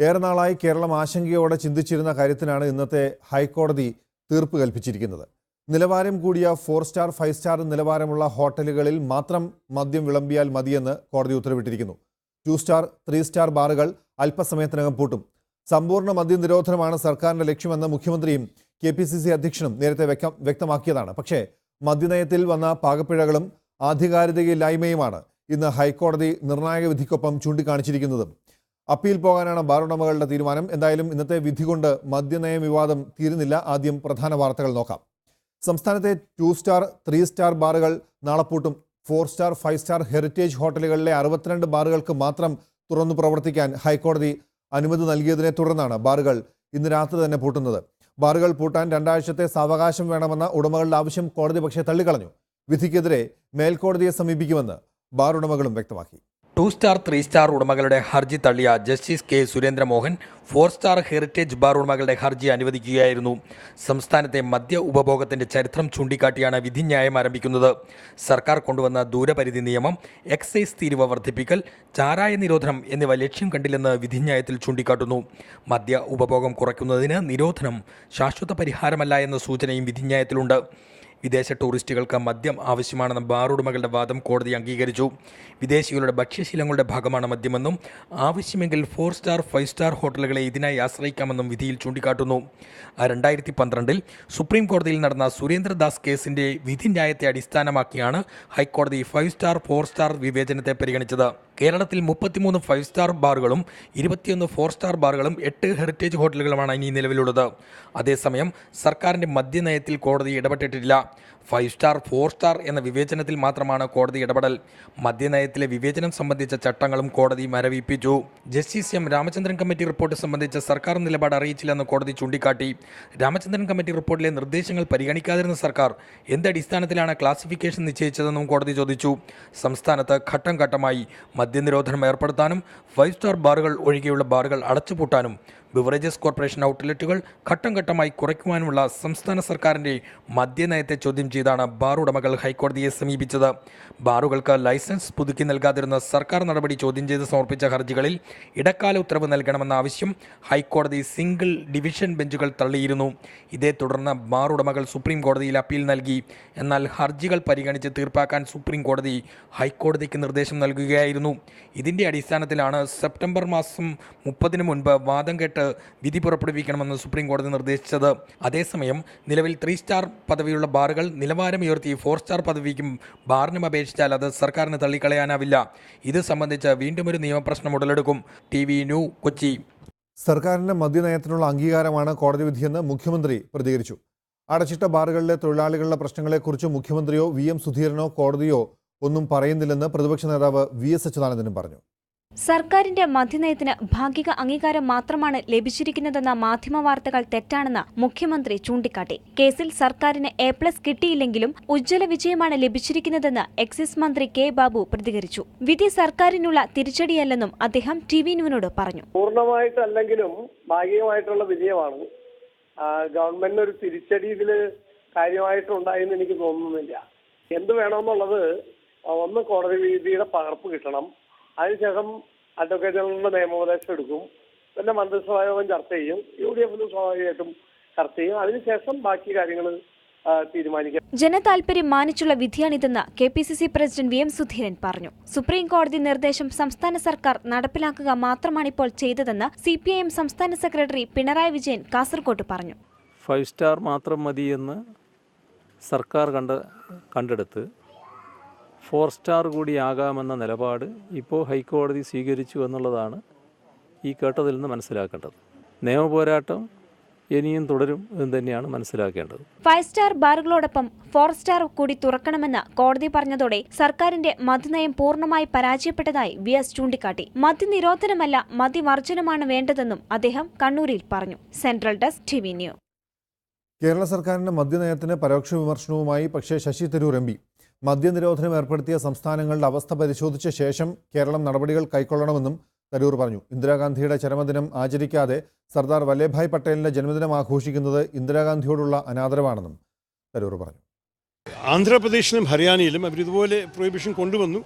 ഏറെ നാളായി കേരളം ആശങ്കയോടെ ചിന്തിച്ചിരുന്ന കാര്യത്തിനാണ് ഇന്നത്തെ ഹൈക്കോടതി തീർപ്പ് കൽപ്പിച്ചിരിക്കുന്നത്. നിലവാരം കൂടിയ 4 സ്റ്റാർ 5 സ്റ്റാർ നിലവാരമുള്ള ഹോട്ടലുകളിൽ മാത്രം മദ്യം വിളമ്പിയാൽ മതിയെന്ന് കോടതി ഉത്തരവിട്ടിരിക്കുന്നു. 2 സ്റ്റാർ 3 സ്റ്റാർ ബാറുകൾ അല്പസമയത്തിനകം പൂട്ടും. സമ്പൂർണ്ണ മദ്യ നിരോധനമാണ് സർക്കാരിന്റെ ലക്ഷ്യമെന്ന് മുഖ്യമന്ത്രിയും KPCC അധ്യക്ഷനും നേരത്തെ വ്യക്തമാക്കിയതാണ്. പക്ഷേ മദ്യനയത്തിൽ വന്ന പാകപ്പിഴകളും ആധികാരികതയില്ലായ്മയുമാണ് ഇന്ന് ഹൈക്കോടതി നിർണായക വിധിക്കൊപ്പം ചൂണ്ടിക്കാണിച്ചിരിക്കുന്നത്. അപ്പീൽ പോകാനാണ് ബാർ ഉടമകളുടെ തീരുമാനം. എന്തായാലും ഇന്നത്തെ വിധി കൊണ്ട് മദ്യനയ വിവാദം തീരുന്നില്ല. ആദ്യം പ്രധാന വാർത്തകൾ നോക്കാം. സംസ്ഥാനത്തെ 2 സ്റ്റാർ 3 സ്റ്റാർ ബാറുകൾ നാളെ പൂട്ടും. 4 സ്റ്റാർ 5 സ്റ്റാർ ഹെറിറ്റേജ് ഹോട്ടലുകളിലെ 62 ബാറുകൾക്ക് മാത്രം തുറന്നു പ്രവർത്തിക്കാൻ ഹൈക്കോടതി അനുമതി നൽകിയതിനെ തുടർന്നാണ് ബാറുകൾ ഇന്ന് രാത്രി തന്നെ പൂട്ടുന്നത്. ബാറുകൾ പൂട്ടാൻ 2 ആഴ്ചത്തെ സാവകാശം വേണമെന്ന ഉടമകളുടെ ആവശ്യം കോടതി പക്ഷേ തള്ളിക്കളഞ്ഞു. വിധിക്കെതിരെ മേൽക്കോടതിയെ സമീപിക്കുമെന്ന് ബാർ ഉടമകളും വ്യക്തമാക്കി. 2 സ്റ്റാർ 3 സ്റ്റാർ ഉടമകളുടെ ഹർജി തള്ളിയ justice K. Surendramohan 4 star heritage bar ഉടമകളുടെ ഹർജി അനുവദിക്കുകയായിരുന്നു. സംസ്ഥാനത്തെ മദ്യ ഉപഭോഗത്തിന്റെ ചരിത്രം ചൂണ്ടിക്കാട്ടിയാണ് വിധിന്യായം ആരംഭിക്കുന്നത്. സർക്കാർ കൊണ്ടുവന്ന ദൂരപരിധി നിയമം, എക്സൈസ് തീരുവ വർദ്ധിപ്പിക്കൽ, ചാരായ നിരോധനം എന്നിവ ലക്ഷ്യം കണ്ടില്ലെന്ന് വിധിന്യായത്തിൽ ചൂണ്ടിക്കാട്ടുന്നു. മദ്യ ഉപഭോഗം കുറയ്ക്കുന്നതിന് നിരോധനം ശാശ്വത പരിഹാരമല്ല എന്ന സൂചനയും വിധിന്യായത്തിലുണ്ട്. വിദേശ ടൂറിസ്റ്റുകൾക്ക് മദ്യം ആവശ്യമാണെന്ന ബാർ ഉടമകളുടെ വാദം കോടതി അംഗീകരിച്ചു. വിദേശികളുടെ ഭക്ഷ്യശീലങ്ങളുടെ ഭാഗമാണ് മദ്യമെന്നും ആവശ്യമെങ്കിൽ 4 സ്റ്റാർ 5 സ്റ്റാർ ഹോട്ടലുകളെ ഇതിനായി ആശ്രയിക്കാമെന്നും വിധിയിൽ ചൂണ്ടിക്കാട്ടുന്നു. 2012 സുപ്രീം കോടതിയിൽ നടന്ന സുരേന്ദ്രദാസ് കേസിന്റെ വിധിന്യായത്തെ അടിസ്ഥാനമാക്കിയാണ് ഹൈക്കോടതി 5 സ്റ്റാർ 4 സ്റ്റാർ വിവേചനത്തെ പരിഗണിച്ചത്. കേരളത്തിൽ 33 5 സ്റ്റാർ ബാറുകളും 21 4 സ്റ്റാർ ബാറുകളും 8 ഹെറിറ്റേജ് ഹോട്ടലുകളുമാണ് ഇനി നിലവിലുള്ളത്. അതേസമയം സർക്കാരിന്റെ മദ്യനയത്തിൽ കോടതി ഇടപെട്ടിട്ടില്ല. 5 സ്റ്റാർ 4 സ്റ്റാർ എന്ന വിവേചനത്തിൽ മാത്രമാണ് കോടതി ഇടപെടൽ. മദ്യനയത്തിലെ വിവേചനം സംബന്ധിച്ച ചട്ടങ്ങളും കോടതി മരവിപ്പിച്ചു. Justice M. Ramachandran committee report സംബന്ധിച്ച സർക്കാർ നിലപാട് അറിയിച്ചില്ലെന്ന് കോടതി ചൂണ്ടിക്കാട്ടി. രാമചന്ദ്രൻ കമ്മിറ്റി റിപ്പോർട്ടിലെ നിർദ്ദേശങ്ങൾ പരിഗണിക്കാതിരുന്ന സർക്കാർ എന്തടിസ്ഥാനത്തിലാണ് ക്ലാസിഫിക്കേഷൻ നിശ്ചയിച്ചതെന്നും കോടതി ചോദിച്ചു. സംസ്ഥാനത്ത് ഘട്ടം ഘട്ടമായി മദ്യനിരോധനം ഏർപ്പെടുത്താനും 5 സ്റ്റാർ ബാറുകൾ ഒഴികെയുള്ള ബാറുകൾ അടച്ചുപൂട്ടാനും ബിവറേജസ് കോർപ്പറേഷൻ ഔട്ട്ലെറ്റുകൾ ഘട്ടം ഘട്ടമായി കുറയ്ക്കുവാനുമുള്ള സംസ്ഥാന സർക്കാരിൻ്റെ മദ്യനയത്തെ ചോദ്യം ചെയ്താണ് ബാർ ഉടമകൾ ഹൈക്കോടതിയെ സമീപിച്ചത്. ബാറുകൾക്ക് ലൈസൻസ് പുതുക്കി നൽകാതിരുന്ന സർക്കാർ നടപടി ചോദ്യം ചെയ്ത് സമർപ്പിച്ച ഹർജികളിൽ ഇടക്കാല ഉത്തരവ് നൽകണമെന്ന ആവശ്യം ഹൈക്കോടതി സിംഗിൾ ഡിവിഷൻ ബെഞ്ചുകൾ തള്ളിയിരുന്നു. ഇതേ തുടർന്ന് ബാർ ഉടമകൾ സുപ്രീം കോടതിയിൽ അപ്പീൽ നൽകി. എന്നാൽ ഹർജികൾ പരിഗണിച്ച് തീർപ്പാക്കാൻ സുപ്രീം കോടതി ഹൈക്കോടതിക്ക് നിർദ്ദേശം നൽകുകയായിരുന്നു. ഇതിൻ്റെ അടിസ്ഥാനത്തിലാണ് സെപ്റ്റംബർ മാസം 30 മുൻപ് വാദം കേട്ട് വിധി പുറപ്പെടുവിക്കണമെന്ന് സുപ്രീം കോടതി നിർദ്ദേശിച്ചത്. അതേസമയം നിലവിൽ 3 സ്റ്റാർ പദവിയുള്ള ബാറുകൾ നിലവാരമുയർത്തി 4 സ്റ്റാർ പദവിക്കും ബാറിനും അപേക്ഷിച്ചാൽ അത് സർക്കാരിന് തള്ളിക്കളയാനാവില്ല. ഇത് സംബന്ധിച്ച് വീണ്ടും ഒരു നിയമപ്രശ്നം ഉടലെടുക്കും. TV new Kochi. സർക്കാരിന്റെ മദ്യനയത്തിനുള്ള അംഗീകാരമാണ് കോടതി വിധിയെന്ന് മുഖ്യമന്ത്രി പ്രതികരിച്ചു. അടച്ചിട്ട ബാറുകളിലെ തൊഴിലാളികളുടെ പ്രശ്നങ്ങളെക്കുറിച്ച് മുഖ്യമന്ത്രിയോ VM സുധീരനോ കോടതിയോ ഒന്നും പറയുന്നില്ലെന്ന് പ്രതിപക്ഷ നേതാവ് VS അച്യുതാനന്ദനും പറഞ്ഞു. സർക്കാരിന്റെ മദ്യനയത്തിന് ഭാഗിക അംഗീകാരം മാത്രമാണ് ലഭിച്ചിരിക്കുന്നതെന്ന മാധ്യമ വാർത്തകൾ തെറ്റാണെന്ന് മുഖ്യമന്ത്രി ചൂണ്ടിക്കാട്ടി. കേസിൽ സർക്കാരിന് A+ കിട്ടിയില്ലെങ്കിലും ഉജ്ജ്വല വിജയമാണ് ലഭിച്ചിരിക്കുന്നതെന്ന് എക്സൈസ് മന്ത്രി K. ബാബു പ്രതികരിച്ചു. വിധി സർക്കാരിനുള്ള തിരിച്ചടിയല്ലെന്നും അദ്ദേഹം TV ന്യൂവിനോട് പറഞ്ഞു. പൂർണ്ണമായിട്ടല്ലെങ്കിലും ഭാഗികമായിട്ടുള്ള വിജയമാണ്. ഗവൺമെന്റിന് ഒരു തിരിച്ചടി ഇതിൽ കാര്യമായിട്ടുണ്ടായെന്ന് എനിക്ക് തോന്നുന്നില്ല. എന്ത് വേണമെന്നുള്ളത് ഒന്ന് കോടതി വിധിയുടെ പകർപ്പ് കിട്ടണം. അതിനുശേഷം അഡ്വക്കേറ്റ് ജനറലിന്റെ നിയമോപദേശം എടുക്കും. പിന്നെ മന്ത്രിസഭാ യോഗം ചർച്ച ചെയ്യും. UDF സ്വാഭാവികമായിട്ടും ചർച്ച ചെയ്യും. അതിനുശേഷം ബാക്കി കാര്യങ്ങൾ തീരുമാനിക്കും. ജനതാൽപര്യം മാനിച്ചുള്ള വിധിയാണിതെന്ന് KPCC പ്രസിഡന്റ് VM സുധീരൻ പറഞ്ഞു. സുപ്രീം കോടതി നിർദ്ദേശം സംസ്ഥാന സർക്കാർ നടപ്പിലാക്കുക മാത്രമാണിപ്പോൾ ചെയ്തതെന്ന് CPIM സംസ്ഥാന സെക്രട്ടറി പിണറായി വിജയൻ കാസർകോട്ട് പറഞ്ഞു. 5 സ്റ്റാർ മാത്രം മതിയെന്ന് സർക്കാർ കണ്ടെടുത്ത് 4 സ്റ്റാർ കൂടിയാകാമെന്ന നിലപാട് ഇപ്പോൾ ഹൈക്കോടതി സ്വീകരിച്ചു എന്നുള്ളതാണ് ഈ കേട്ടതിൽ നിന്ന് മനസ്സിലാക്കേണ്ടത്. നിയമപോരാട്ടം ഇനിയും തുടരും എന്ന് തന്നെയാണ് മനസ്സിലാക്കേണ്ടത്. 5 സ്റ്റാർ ബാറുകളോടൊപ്പം 4 സ്റ്റാർ കൂടി തുറക്കണമെന്ന് കോടതി പറഞ്ഞതോടെ സർക്കാരിന്റെ മദ്യനയം പൂർണ്ണമായി പരാജയപ്പെട്ടതായി VS ചൂണ്ടിക്കാട്ടി. മദ്യനിരോധനമല്ല മദ്യവർജനമാണ് വേണ്ടതെന്നും അദ്ദേഹം കണ്ണൂരിൽ പറഞ്ഞു. Central desk TV new. Kerala സർക്കാരിന്റെ മദ്യനയത്തിന് പരോക്ഷ വിമർശനവുമായി പക്ഷേ ശശി തരൂർ MP മദ്യനിരോധനം ഏർപ്പെടുത്തിയ സംസ്ഥാനങ്ങളുടെ അവസ്ഥ പരിശോധിച്ച ശേഷം കേരളം നടപടികൾ കൈക്കൊള്ളണമെന്നും തരൂർ പറഞ്ഞു. ഇന്ദിരാഗാന്ധിയുടെ ചരമദിനം ആചരിക്കാതെ സർദാർ വല്ലഭായ് പട്ടേലിന്റെ ജന്മദിനം ആഘോഷിക്കുന്നത് ഇന്ദിരാഗാന്ധിയോടുള്ള അനാദരവാണെന്നും തരൂർ പറഞ്ഞു. ആന്ധ്രാപ്രദേശിലും ഹരിയാനയിലും അവരിതുപോലെ പ്രൊഹിബിഷൻ കൊണ്ടുവന്നു.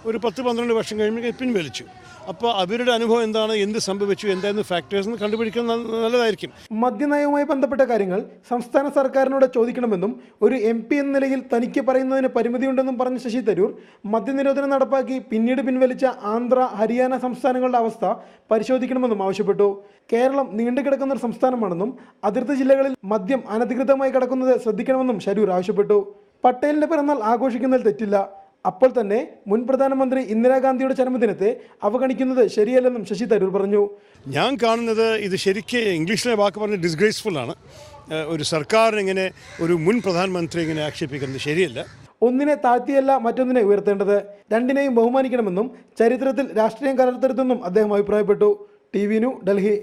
ഒരു 10-12 വർഷം കഴിയുമ്പോൾ പിൻവലിച്ചു. അപ്പോൾ അവരുടെ അനുഭവം എന്താണ്, എന്ത് സംഭവിച്ചു, എന്തായിരുന്നു ഫാക്ടേഴ്സ് എന്ന് കണ്ടുപിടിക്കാൻ നല്ലതായിരിക്കും. മദ്യനയവുമായി ബന്ധപ്പെട്ട കാര്യങ്ങൾ സംസ്ഥാന സർക്കാരിനോട് ചോദിക്കണമെന്നും ഒരു MP എന്ന നിലയിൽ തനിക്ക് പറയുന്നതിന് പരിമിതിയുണ്ടെന്നും പറഞ്ഞ ശശി തരൂർ മദ്യനിരോധനം നടപ്പാക്കി പിന്നീട് പിൻവലിച്ച ആന്ധ്ര, ഹരിയാന സംസ്ഥാനങ്ങളുടെ അവസ്ഥ പരിശോധിക്കണമെന്നും ആവശ്യപ്പെട്ടു. കേരളം നീണ്ടുകിടക്കുന്ന ഒരു സംസ്ഥാനമാണെന്നും അതിർത്തി ജില്ലകളിൽ മദ്യം അനധികൃതമായി കടക്കുന്നത് ശ്രദ്ധിക്കണമെന്നും ശരൂർ ആവശ്യപ്പെട്ടു. പട്ടേലിന്റെ പിറന്നാൾ ആഘോഷിക്കുന്നതിൽ തെറ്റില്ല. അപ്പോൾ തന്നെ മുൻ പ്രധാനമന്ത്രി ഇന്ദിരാഗാന്ധിയുടെ ജന്മദിനത്തെ അവഗണിക്കുന്നത് ശരിയല്ലെന്നും ശശി തരൂർ പറഞ്ഞു. ഞാൻ കാണുന്നത് ഇത് ശരിക്കും ഇംഗ്ലീഷിലെ വാക്ക് പറഞ്ഞ് ഡിസ്ഗ്രേസ്ഫുൾ ആണ്. ഒരു സർക്കാരിനെ ഇങ്ങനെ ഒരു മുൻ പ്രധാനമന്ത്രി ഇങ്ങനെ ആക്ഷേപിക്കുന്നത് ശരിയല്ല. ഒന്നിനെ താഴ്ത്തിയല്ല മറ്റൊന്നിനെ ഉയർത്തേണ്ടത്, രണ്ടിനെയും ബഹുമാനിക്കണമെന്നും ചരിത്രത്തിൽ രാഷ്ട്രീയം കലർത്തരുതെന്നും അദ്ദേഹം അഭിപ്രായപ്പെട്ടു. TV news, Delhi.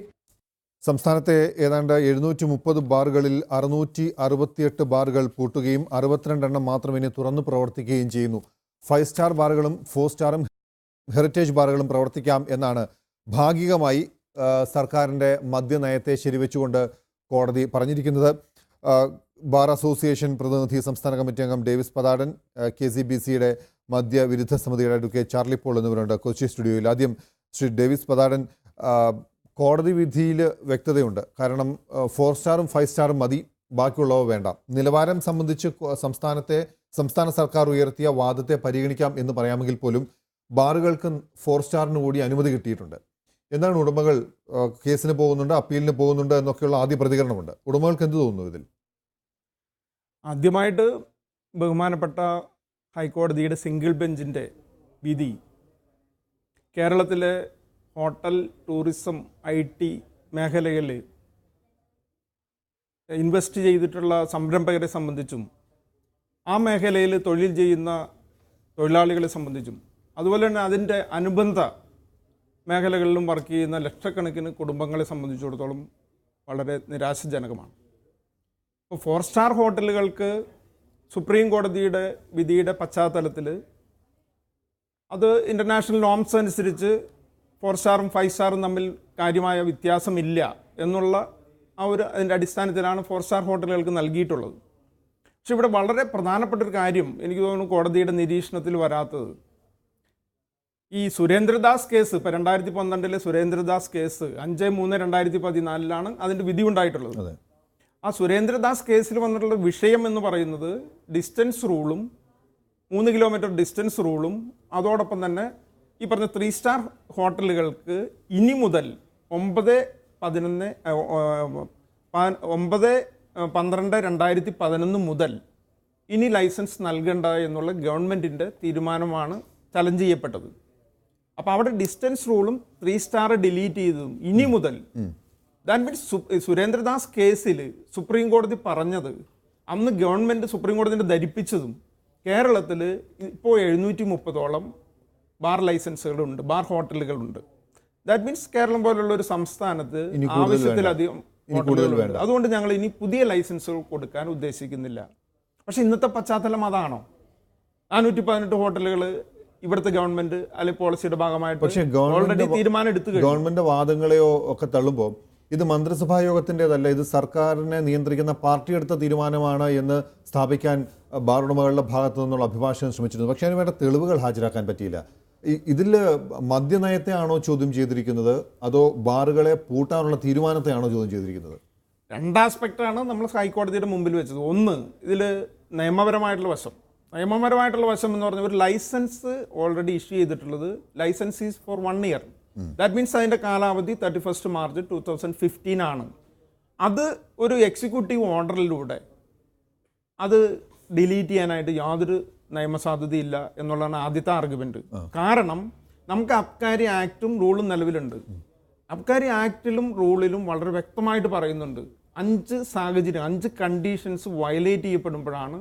സംസ്ഥാനത്തെ ഏതാണ്ട് 730 ബാറുകളിൽ 668 ബാറുകൾ പൂട്ടുകയും 62 എണ്ണം മാത്രം ഇനി തുറന്നു പ്രവർത്തിക്കുകയും ചെയ്യുന്നു. 5 സ്റ്റാർ ബാറുകളും 4 സ്റ്റാറും ഹെറിറ്റേജ് ബാറുകളും പ്രവർത്തിക്കാം എന്നാണ് ഭാഗികമായി സർക്കാരിൻ്റെ മദ്യനയത്തെ ശരിവെച്ചുകൊണ്ട് കോടതി പറഞ്ഞിരിക്കുന്നത്. ബാർ അസോസിയേഷൻ പ്രതിനിധി സംസ്ഥാന കമ്മിറ്റി അംഗം ഡേവിസ് പതാടൻ, KCBCയുടെ മദ്യവിരുദ്ധ സമിതിയുടെ അഡ്വക്കേറ്റ് ചാർലി പോൾ എന്നിവരുണ്ട് കൊച്ചി സ്റ്റുഡിയോയിൽ. ആദ്യം ശ്രീ ഡേവിസ് പതാടൻ, കോടതി വിധിയിൽ വ്യക്തതയുണ്ട്. കാരണം 4 സ്റ്റാറും 5 സ്റ്റാറും മതി, ബാക്കിയുള്ളവ വേണ്ട. നിലവാരം സംബന്ധിച്ച് സംസ്ഥാന സർക്കാർ ഉയർത്തിയ വാദത്തെ പരിഗണിക്കാം എന്ന് പറയാമെങ്കിൽ പോലും ബാറുകൾക്ക് 4 സ്റ്റാറിന് കൂടി അനുമതി കിട്ടിയിട്ടുണ്ട്. എന്താണ് ഉടമകൾ കേസിന് പോകുന്നുണ്ട്, അപ്പീലിന് പോകുന്നുണ്ട് എന്നൊക്കെയുള്ള ആദ്യ പ്രതികരണമുണ്ട്. ഉടമകൾക്ക് എന്ത് തോന്നുന്നു ഇതിൽ? ആദ്യമായിട്ട് ബഹുമാനപ്പെട്ട ഹൈക്കോടതിയുടെ സിംഗിൾ ബെഞ്ചിൻ്റെ വിധി കേരളത്തിലെ ഹോട്ടൽ, ടൂറിസം, IT മേഖലകളിൽ ഇൻവെസ്റ്റ് ചെയ്തിട്ടുള്ള സംരംഭകരെ സംബന്ധിച്ചും ആ മേഖലയിൽ തൊഴിൽ ചെയ്യുന്ന തൊഴിലാളികളെ സംബന്ധിച്ചും അതുപോലെ തന്നെ അതിൻ്റെ അനുബന്ധ മേഖലകളിലും വർക്ക് ചെയ്യുന്ന ലക്ഷക്കണക്കിന് കുടുംബങ്ങളെ സംബന്ധിച്ചിടത്തോളം വളരെ നിരാശാജനകമാണ്. ഇപ്പോൾ 4 സ്റ്റാർ ഹോട്ടലുകൾക്ക് സുപ്രീം കോടതിയുടെ വിധിയുടെ പശ്ചാത്തലത്തിൽ അത് ഇൻ്റർനാഷണൽ നോംസ് അനുസരിച്ച് 4 സ്റ്റാറും 5 സ്റ്റാറും തമ്മിൽ കാര്യമായ വ്യത്യാസമില്ല എന്നുള്ള അതിൻ്റെ അടിസ്ഥാനത്തിലാണ് 4 സ്റ്റാർ ഹോട്ടലുകൾക്ക് നൽകിയിട്ടുള്ളത്. പക്ഷെ ഇവിടെ വളരെ പ്രധാനപ്പെട്ടൊരു കാര്യം എനിക്ക് തോന്നുന്നു കോടതിയുടെ നിരീക്ഷണത്തിൽ വരാത്തത്, ഈ സുരേന്ദ്രദാസ് കേസ്, ഇപ്പോൾ 2012 സുരേന്ദ്രദാസ് കേസ് 5/3/2014 അതിൻ്റെ വിധി ഉണ്ടായിട്ടുള്ളത്. ആ സുരേന്ദ്രദാസ് കേസിൽ വന്നിട്ടുള്ള വിഷയം എന്ന് പറയുന്നത് ഡിസ്റ്റൻസ് റൂളും 3 കിലോമീറ്റർ ഡിസ്റ്റൻസ് റൂളും അതോടൊപ്പം തന്നെ ഈ പറഞ്ഞ 3 സ്റ്റാർ ഹോട്ടലുകൾക്ക് ഇനി മുതൽ 9/12/2011 മുതൽ ഇനി ലൈസൻസ് നൽകണ്ട എന്നുള്ള ഗവൺമെൻറ്റിൻ്റെ തീരുമാനമാണ് ചലഞ്ച് ചെയ്യപ്പെട്ടത്. അപ്പോൾ അവിടെ ഡിസ്റ്റൻസ് റൂളും 3 സ്റ്റാർ ഡിലീറ്റ് ചെയ്തതും ഇനി മുതൽ, ദാറ്റ് മീൻസ് സുരേന്ദ്രദാസ് കേസിൽ സുപ്രീം കോടതി പറഞ്ഞത് അന്ന് ഗവൺമെൻറ് സുപ്രീം കോടതിനെ ധരിപ്പിച്ചതും കേരളത്തിൽ ഇപ്പോൾ 730ഓളം ബാർ ലൈസൻസുകളുണ്ട്, ബാർ ഹോട്ടലുകളുണ്ട്. ദാറ്റ് മീൻസ് കേരളം പോലുള്ള ഒരു സംസ്ഥാനത്ത് ആവശ്യത്തിലധികം ഹോട്ടലുകളുണ്ട്. അതുകൊണ്ട് ഞങ്ങൾ ഇനി പുതിയ ലൈസൻസുകൾ കൊടുക്കാൻ ഉദ്ദേശിക്കുന്നില്ല. പക്ഷെ ഇന്നത്തെ പശ്ചാത്തലം അതാണോ? 418 ഹോട്ടലുകൾ ഇവിടുത്തെ ഗവൺമെന്റ് അല്ലെങ്കിൽ പോളിസിയുടെ ഭാഗമായിട്ട് ഓൾറെഡി തീരുമാനം എടുത്തു. ഗവൺമെന്റ് വാദങ്ങളെയോ ഒക്കെ തള്ളുമ്പോൾ ഇത് മന്ത്രിസഭാ യോഗത്തിൻ്റെതല്ല, ഇത് സർക്കാരിനെ നിയന്ത്രിക്കുന്ന പാർട്ടി എടുത്ത തീരുമാനമാണ് എന്ന് സ്ഥാപിക്കാൻ ബാർ ഉടമകളുടെ ഭാഗത്തു നിന്നുള്ള അഭിഭാഷകൻ ശ്രമിച്ചിരുന്നു. പക്ഷേ അതിന് വേണ്ട തെളിവുകൾ ഹാജരാക്കാൻ പറ്റിയില്ല. ഇതിൽ മദ്യനയത്തെ ആണോ ചോദ്യം ചെയ്തിരിക്കുന്നത്, അതോ ബാറുകളെ പൂട്ടാനുള്ള തീരുമാനത്തെയാണോ ചോദ്യം ചെയ്തിരിക്കുന്നത്? 2 ആസ്പെക്റ്റാണ് നമ്മൾ ഹൈക്കോടതിയുടെ മുമ്പിൽ വെച്ചത്. ഒന്ന്, ഇതിൽ നിയമപരമായിട്ടുള്ള വശം. നിയമപരമായിട്ടുള്ള വശം എന്ന് പറഞ്ഞാൽ ഒരു ലൈസൻസ് ഓൾറെഡി ഇഷ്യൂ ചെയ്തിട്ടുള്ളത് licence is for 1 year. That means അതിൻ്റെ കാലാവധി 31 മാർച്ച് 2015 ആണ്. അത് ഒരു എക്സിക്യൂട്ടീവ് ഓർഡറിലൂടെ അത് ഡിലീറ്റ് ചെയ്യാനായിട്ട് യാതൊരു നിയമസാധ്യതയില്ല എന്നുള്ളതാണ് ആദ്യത്തെ ആർഗ്യുമെന്റ്. കാരണം നമുക്ക് അബ്കാരി ആക്റ്റും റൂളും നിലവിലുണ്ട്. അബ്കാരി ആക്റ്റിലും റൂളിലും വളരെ വ്യക്തമായിട്ട് പറയുന്നുണ്ട് 5 സാഹചര്യം, 5 കണ്ടീഷൻസ് വയലേറ്റ് ചെയ്യപ്പെടുമ്പോഴാണ്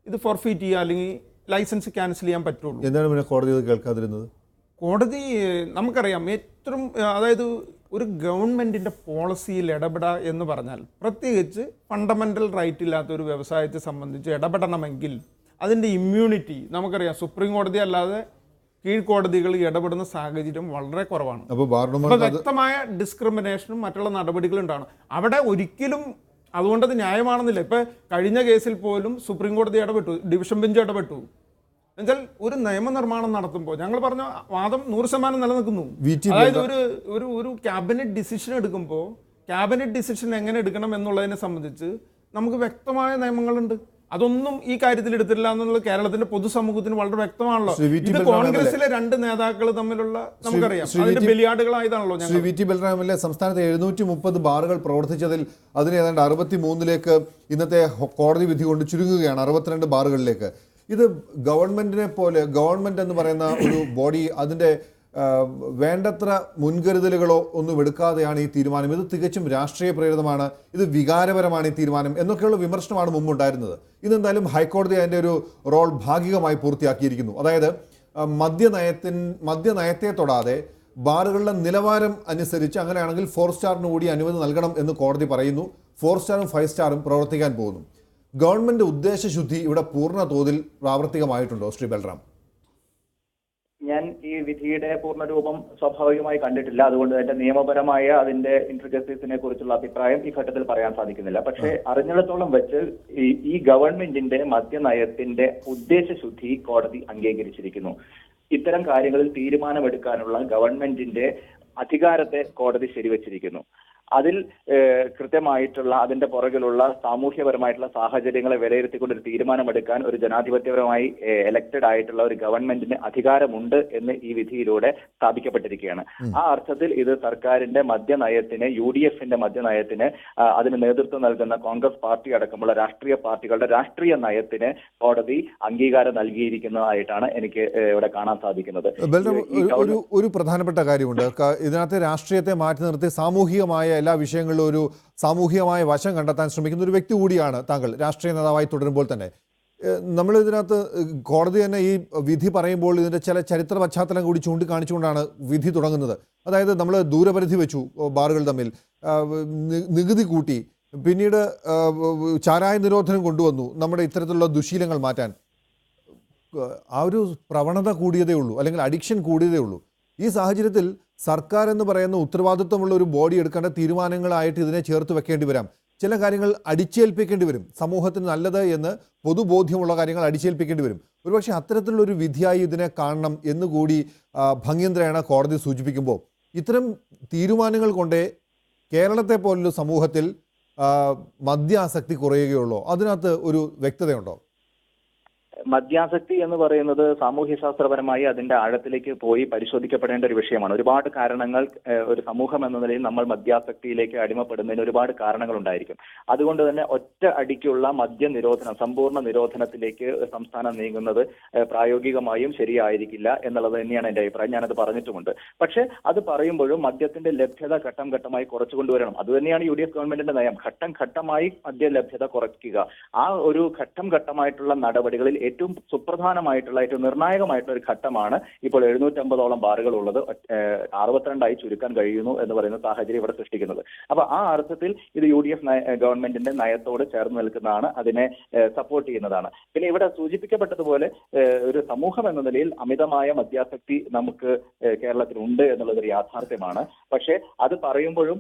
ഇത് ഫോർഫീറ്റ് ചെയ്യുക അല്ലെങ്കിൽ ലൈസൻസ് ക്യാൻസൽ ചെയ്യാൻ പറ്റുള്ളൂ. എന്താണ് പിന്നെ കോടതി ഇത് കേൾക്കാതിരുന്നത്? കോടതി നമുക്കറിയാം ഏറ്റവും, അതായത് ഒരു ഗവൺമെൻറ്റിൻ്റെ പോളിസിയിൽ ഇടപെടുക എന്ന് പറഞ്ഞാൽ, പ്രത്യേകിച്ച് ഫണ്ടമെൻ്റൽ റൈറ്റ് ഇല്ലാത്ത ഒരു വ്യവസായത്തെ സംബന്ധിച്ച് ഇടപെടണമെങ്കിൽ അതിൻ്റെ ഇമ്മ്യൂണിറ്റി നമുക്കറിയാം. സുപ്രീം കോടതി അല്ലാതെ കീഴ്ക്കോടതികൾ ഇടപെടുന്ന സാഹചര്യം വളരെ കുറവാണ്. അപ്പോൾ വ്യക്തമായ ഡിസ്ക്രിമിനേഷനും മറ്റുള്ള നടപടികളും ഉണ്ടാണ് അവിടെ. ഒരിക്കലും അതുകൊണ്ടത് ന്യായമാണെന്നില്ല. ഇപ്പോൾ കഴിഞ്ഞ കേസിൽ പോലും സുപ്രീം കോടതി ഇടപെട്ടു, ഡിവിഷൻ ബെഞ്ച് ഇടപെട്ടു. എന്നുവെച്ചാൽ ഒരു നിയമനിർമ്മാണം നടത്തുമ്പോൾ ഞങ്ങൾ പറഞ്ഞ വാദം 100% നിലനിൽക്കുന്നു. VT അതായത് ഒരു ക്യാബിനറ്റ് ഡിസിഷൻ എടുക്കുമ്പോൾ ക്യാബിനറ്റ് ഡിസിഷൻ എങ്ങനെ എടുക്കണം എന്നുള്ളതിനെ സംബന്ധിച്ച് നമുക്ക് വ്യക്തമായ നിയമങ്ങളുണ്ട്. അതൊന്നും ഈ കാര്യത്തിൽ എടുത്തിട്ടില്ല എന്നുള്ളത് കേരളത്തിന്റെ പൊതുസമൂഹത്തിന് വളരെ വ്യക്തമാണല്ലോ. ഇത് കോൺഗ്രസിലെ 2 നേതാക്കൾ തമ്മിലുള്ള നമുക്കറിയാം അതിന്റെ ബലിയാടുകളായതാണല്ലോ. ശ്രീ VT ബൽറാമിലെ സംസ്ഥാനത്ത് 730 ബാറുകൾ പ്രവർത്തിച്ചതിൽ അതിന് ഏതാണ്ട് 63 ഇന്നത്തെ കോടതി വിധി കൊണ്ട് ചുരുങ്ങുകയാണ്, 62 ബാറുകളിലേക്ക്. ഇത് ഗവൺമെന്റ് എന്ന് പറയുന്ന ഒരു ബോഡി അതിന്റെ വേണ്ടത്ര മുൻകരുതലുകളോ ഒന്നും എടുക്കാതെയാണ് ഈ തീരുമാനം. ഇത് തികച്ചും രാഷ്ട്രീയ പ്രേരിതമാണ്, ഇത് വികാരപരമാണ് ഈ തീരുമാനം എന്നൊക്കെയുള്ള വിമർശനമാണ് മുമ്പുണ്ടായിരുന്നത്. ഇതെന്തായാലും ഹൈക്കോടതി അതിൻ്റെ ഒരു റോൾ ഭാഗികമായി പൂർത്തിയാക്കിയിരിക്കുന്നു. അതായത് മദ്യനയത്തെ തൊടാതെ ബാറുകളുടെ നിലവാരം അനുസരിച്ച് അങ്ങനെയാണെങ്കിൽ 4 സ്റ്റാറിന് കൂടി അനുമതി നൽകണം എന്ന് കോടതി പറയുന്നു. 4 സ്റ്റാറും 5 സ്റ്റാറും പ്രവർത്തിക്കാൻ പോകുന്നു. ഗവൺമെന്റ് ഉദ്ദേശശുദ്ധി ഇവിടെ പൂർണ്ണ തോതിൽ പ്രാവർത്തികമായിട്ടുണ്ടോ ശ്രീ ബൽറാം? ഞാൻ ഈ വിധിയുടെ പൂർണ്ണരൂപം സ്വാഭാവികമായി കണ്ടിട്ടില്ല. അതുകൊണ്ട് തന്നെ നിയമപരമായ അതിന്റെ ഇന്റർജസ്റ്റിസിനെ കുറിച്ചുള്ള അഭിപ്രായം ഈ ഘട്ടത്തിൽ പറയാൻ സാധിക്കുന്നില്ല. പക്ഷേ അറിഞ്ഞിടത്തോളം വെച്ച് ഈ ഗവൺമെന്റിന്റെ മദ്യനയത്തിന്റെ ഉദ്ദേശശുദ്ധി കോടതി അംഗീകരിച്ചിരിക്കുന്നു. ഇത്തരം കാര്യങ്ങളിൽ തീരുമാനമെടുക്കാനുള്ള ഗവൺമെന്റിന്റെ അധികാരത്തെ കോടതി ശരിവച്ചിരിക്കുന്നു. അതിൽ കൃത്യമായിട്ടുള്ള അതിന്റെ പുറകിലുള്ള സാമൂഹ്യപരമായിട്ടുള്ള സാഹചര്യങ്ങളെ വിലയിരുത്തിക്കൊണ്ട് ഒരു തീരുമാനമെടുക്കാൻ ഒരു ജനാധിപത്യപരമായി എലക്റ്റഡ് ആയിട്ടുള്ള ഒരു ഗവൺമെന്റിന് അധികാരമുണ്ട് എന്ന് ഈ വിധിയിലൂടെ സ്ഥാപിക്കപ്പെട്ടിരിക്കുകയാണ്. ആ അർത്ഥത്തിൽ ഇത് സർക്കാരിന്റെ മദ്യനയത്തിന്, UDFന്റെ മദ്യനയത്തിന്, അതിന് നേതൃത്വം നൽകുന്ന കോൺഗ്രസ് പാർട്ടി അടക്കമുള്ള രാഷ്ട്രീയ പാർട്ടികളുടെ രാഷ്ട്രീയ നയത്തിന് കോടതി അംഗീകാരം നൽകിയിരിക്കുന്നതായിട്ടാണ് എനിക്ക് ഇവിടെ കാണാൻ സാധിക്കുന്നത്. ഒരു പ്രധാനപ്പെട്ട കാര്യമുണ്ട്. ഇതിനകത്ത് രാഷ്ട്രീയത്തെ മാറ്റി നിർത്തി സാമൂഹികമായ എല്ലാ വിഷയങ്ങളിലും ഒരു സാമൂഹികമായ വശം കണ്ടെത്താൻ ശ്രമിക്കുന്ന ഒരു വ്യക്തി കൂടിയാണ് താങ്കൾ, രാഷ്ട്രീയ നേതാവായി തുടരുമ്പോൾ തന്നെ. നമ്മൾ ഇതിനകത്ത് കോടതി തന്നെ ഈ വിധി പറയുമ്പോൾ ഇതിൻ്റെ ചില ചരിത്ര പശ്ചാത്തലം കൂടി ചൂണ്ടിക്കാണിച്ചുകൊണ്ടാണ് വിധി തുടങ്ങുന്നത്. അതായത് നമ്മൾ ദൂരപരിധി വെച്ചു ബാറുകൾ തമ്മിൽ, നികുതി കൂട്ടി, പിന്നീട് ചാരായ നിരോധനം കൊണ്ടുവന്നു നമ്മുടെ ഇത്തരത്തിലുള്ള ദുശീലങ്ങൾ മാറ്റാൻ. ആ ഒരു പ്രവണത കൂടിയതേ ഉള്ളൂ, അല്ലെങ്കിൽ അഡിക്ഷൻ കൂടിയതേ ഉള്ളൂ. ഈ സാഹചര്യത്തിൽ സർക്കാർ എന്ന് പറയുന്ന ഉത്തരവാദിത്വമുള്ള ഒരു ബോഡി എടുക്കേണ്ട തീരുമാനങ്ങളായിട്ട് ഇതിനെ ചേർത്ത് വെക്കേണ്ടി വരാം. ചില കാര്യങ്ങൾ അടിച്ചേൽപ്പിക്കേണ്ടി വരും. സമൂഹത്തിന് നല്ലത് എന്ന് പൊതുബോധ്യമുള്ള കാര്യങ്ങൾ അടിച്ചേൽപ്പിക്കേണ്ടി വരും. ഒരുപക്ഷെ അത്തരത്തിലുള്ളൊരു വിധിയായി ഇതിനെ കാണണം എന്നുകൂടി ഭംഗ്യന്ത്രേണ കോടതി സൂചിപ്പിക്കുമ്പോൾ ഇത്തരം തീരുമാനങ്ങൾ കൊണ്ടേ കേരളത്തെ പോലൊരു സമൂഹത്തിൽ മദ്യാസക്തി കുറയുകയുള്ളൂ? അതിനകത്ത് ഒരു വ്യക്തതയുണ്ടോ? മദ്യാസക്തി എന്ന് പറയുന്നത് സാമൂഹ്യശാസ്ത്രപരമായി അതിന്റെ ആഴത്തിലേക്ക് പോയി പരിശോധിക്കപ്പെടേണ്ട ഒരു വിഷയമാണ്. ഒരുപാട് കാരണങ്ങൾ, ഒരു സമൂഹം എന്ന നിലയിൽ നമ്മൾ മദ്യാസക്തിയിലേക്ക് അടിമപ്പെടുന്നതിന് ഒരുപാട് കാരണങ്ങൾ ഉണ്ടായിരിക്കും. അതുകൊണ്ട് തന്നെ ഒറ്റ അടിക്കുള്ള മദ്യനിരോധനം, സമ്പൂർണ്ണ നിരോധനത്തിലേക്ക് സംസ്ഥാനം നീങ്ങുന്നത് പ്രായോഗികമായും ശരിയായിരിക്കില്ല എന്നുള്ളത് തന്നെയാണ് എന്റെ അഭിപ്രായം. ഞാനത് പറഞ്ഞിട്ടുമുണ്ട്. പക്ഷേ അത് പറയുമ്പോഴും മദ്യത്തിന്റെ ലഭ്യത ഘട്ടം ഘട്ടമായി കുറച്ചു കൊണ്ടുവരണം. അതുതന്നെയാണ് UDF ഗവൺമെന്റിന്റെ നയം. ഘട്ടം ഘട്ടമായി മദ്യ ലഭ്യത കുറയ്ക്കുക. ആ ഒരു ഘട്ടം ഘട്ടമായിട്ടുള്ള നടപടികളിൽ ഏറ്റവും സുപ്രധാനമായിട്ടുള്ള, ഏറ്റവും നിർണായകമായിട്ടുള്ള ഒരു ഘട്ടമാണ് ഇപ്പോൾ 750ഓളം ബാറുകൾ ഉള്ളത് 62 ചുരുക്കാൻ കഴിയുന്നു എന്ന് പറയുന്ന സാഹചര്യം ഇവിടെ സൃഷ്ടിക്കുന്നത്. അപ്പൊ ആ അർത്ഥത്തിൽ ഇത് UDF ഗവൺമെന്റിന്റെ നയത്തോട് ചേർന്ന് നിൽക്കുന്നതാണ്, അതിനെ സപ്പോർട്ട് ചെയ്യുന്നതാണ്. പിന്നെ ഇവിടെ സൂചിപ്പിക്കപ്പെട്ടതുപോലെ ഒരു സമൂഹം എന്ന നിലയിൽ അമിതമായ മദ്യാസക്തി നമുക്ക് കേരളത്തിലുണ്ട് എന്നുള്ളത് ഒരു യാഥാർത്ഥ്യമാണ്. പക്ഷേ അത് പറയുമ്പോഴും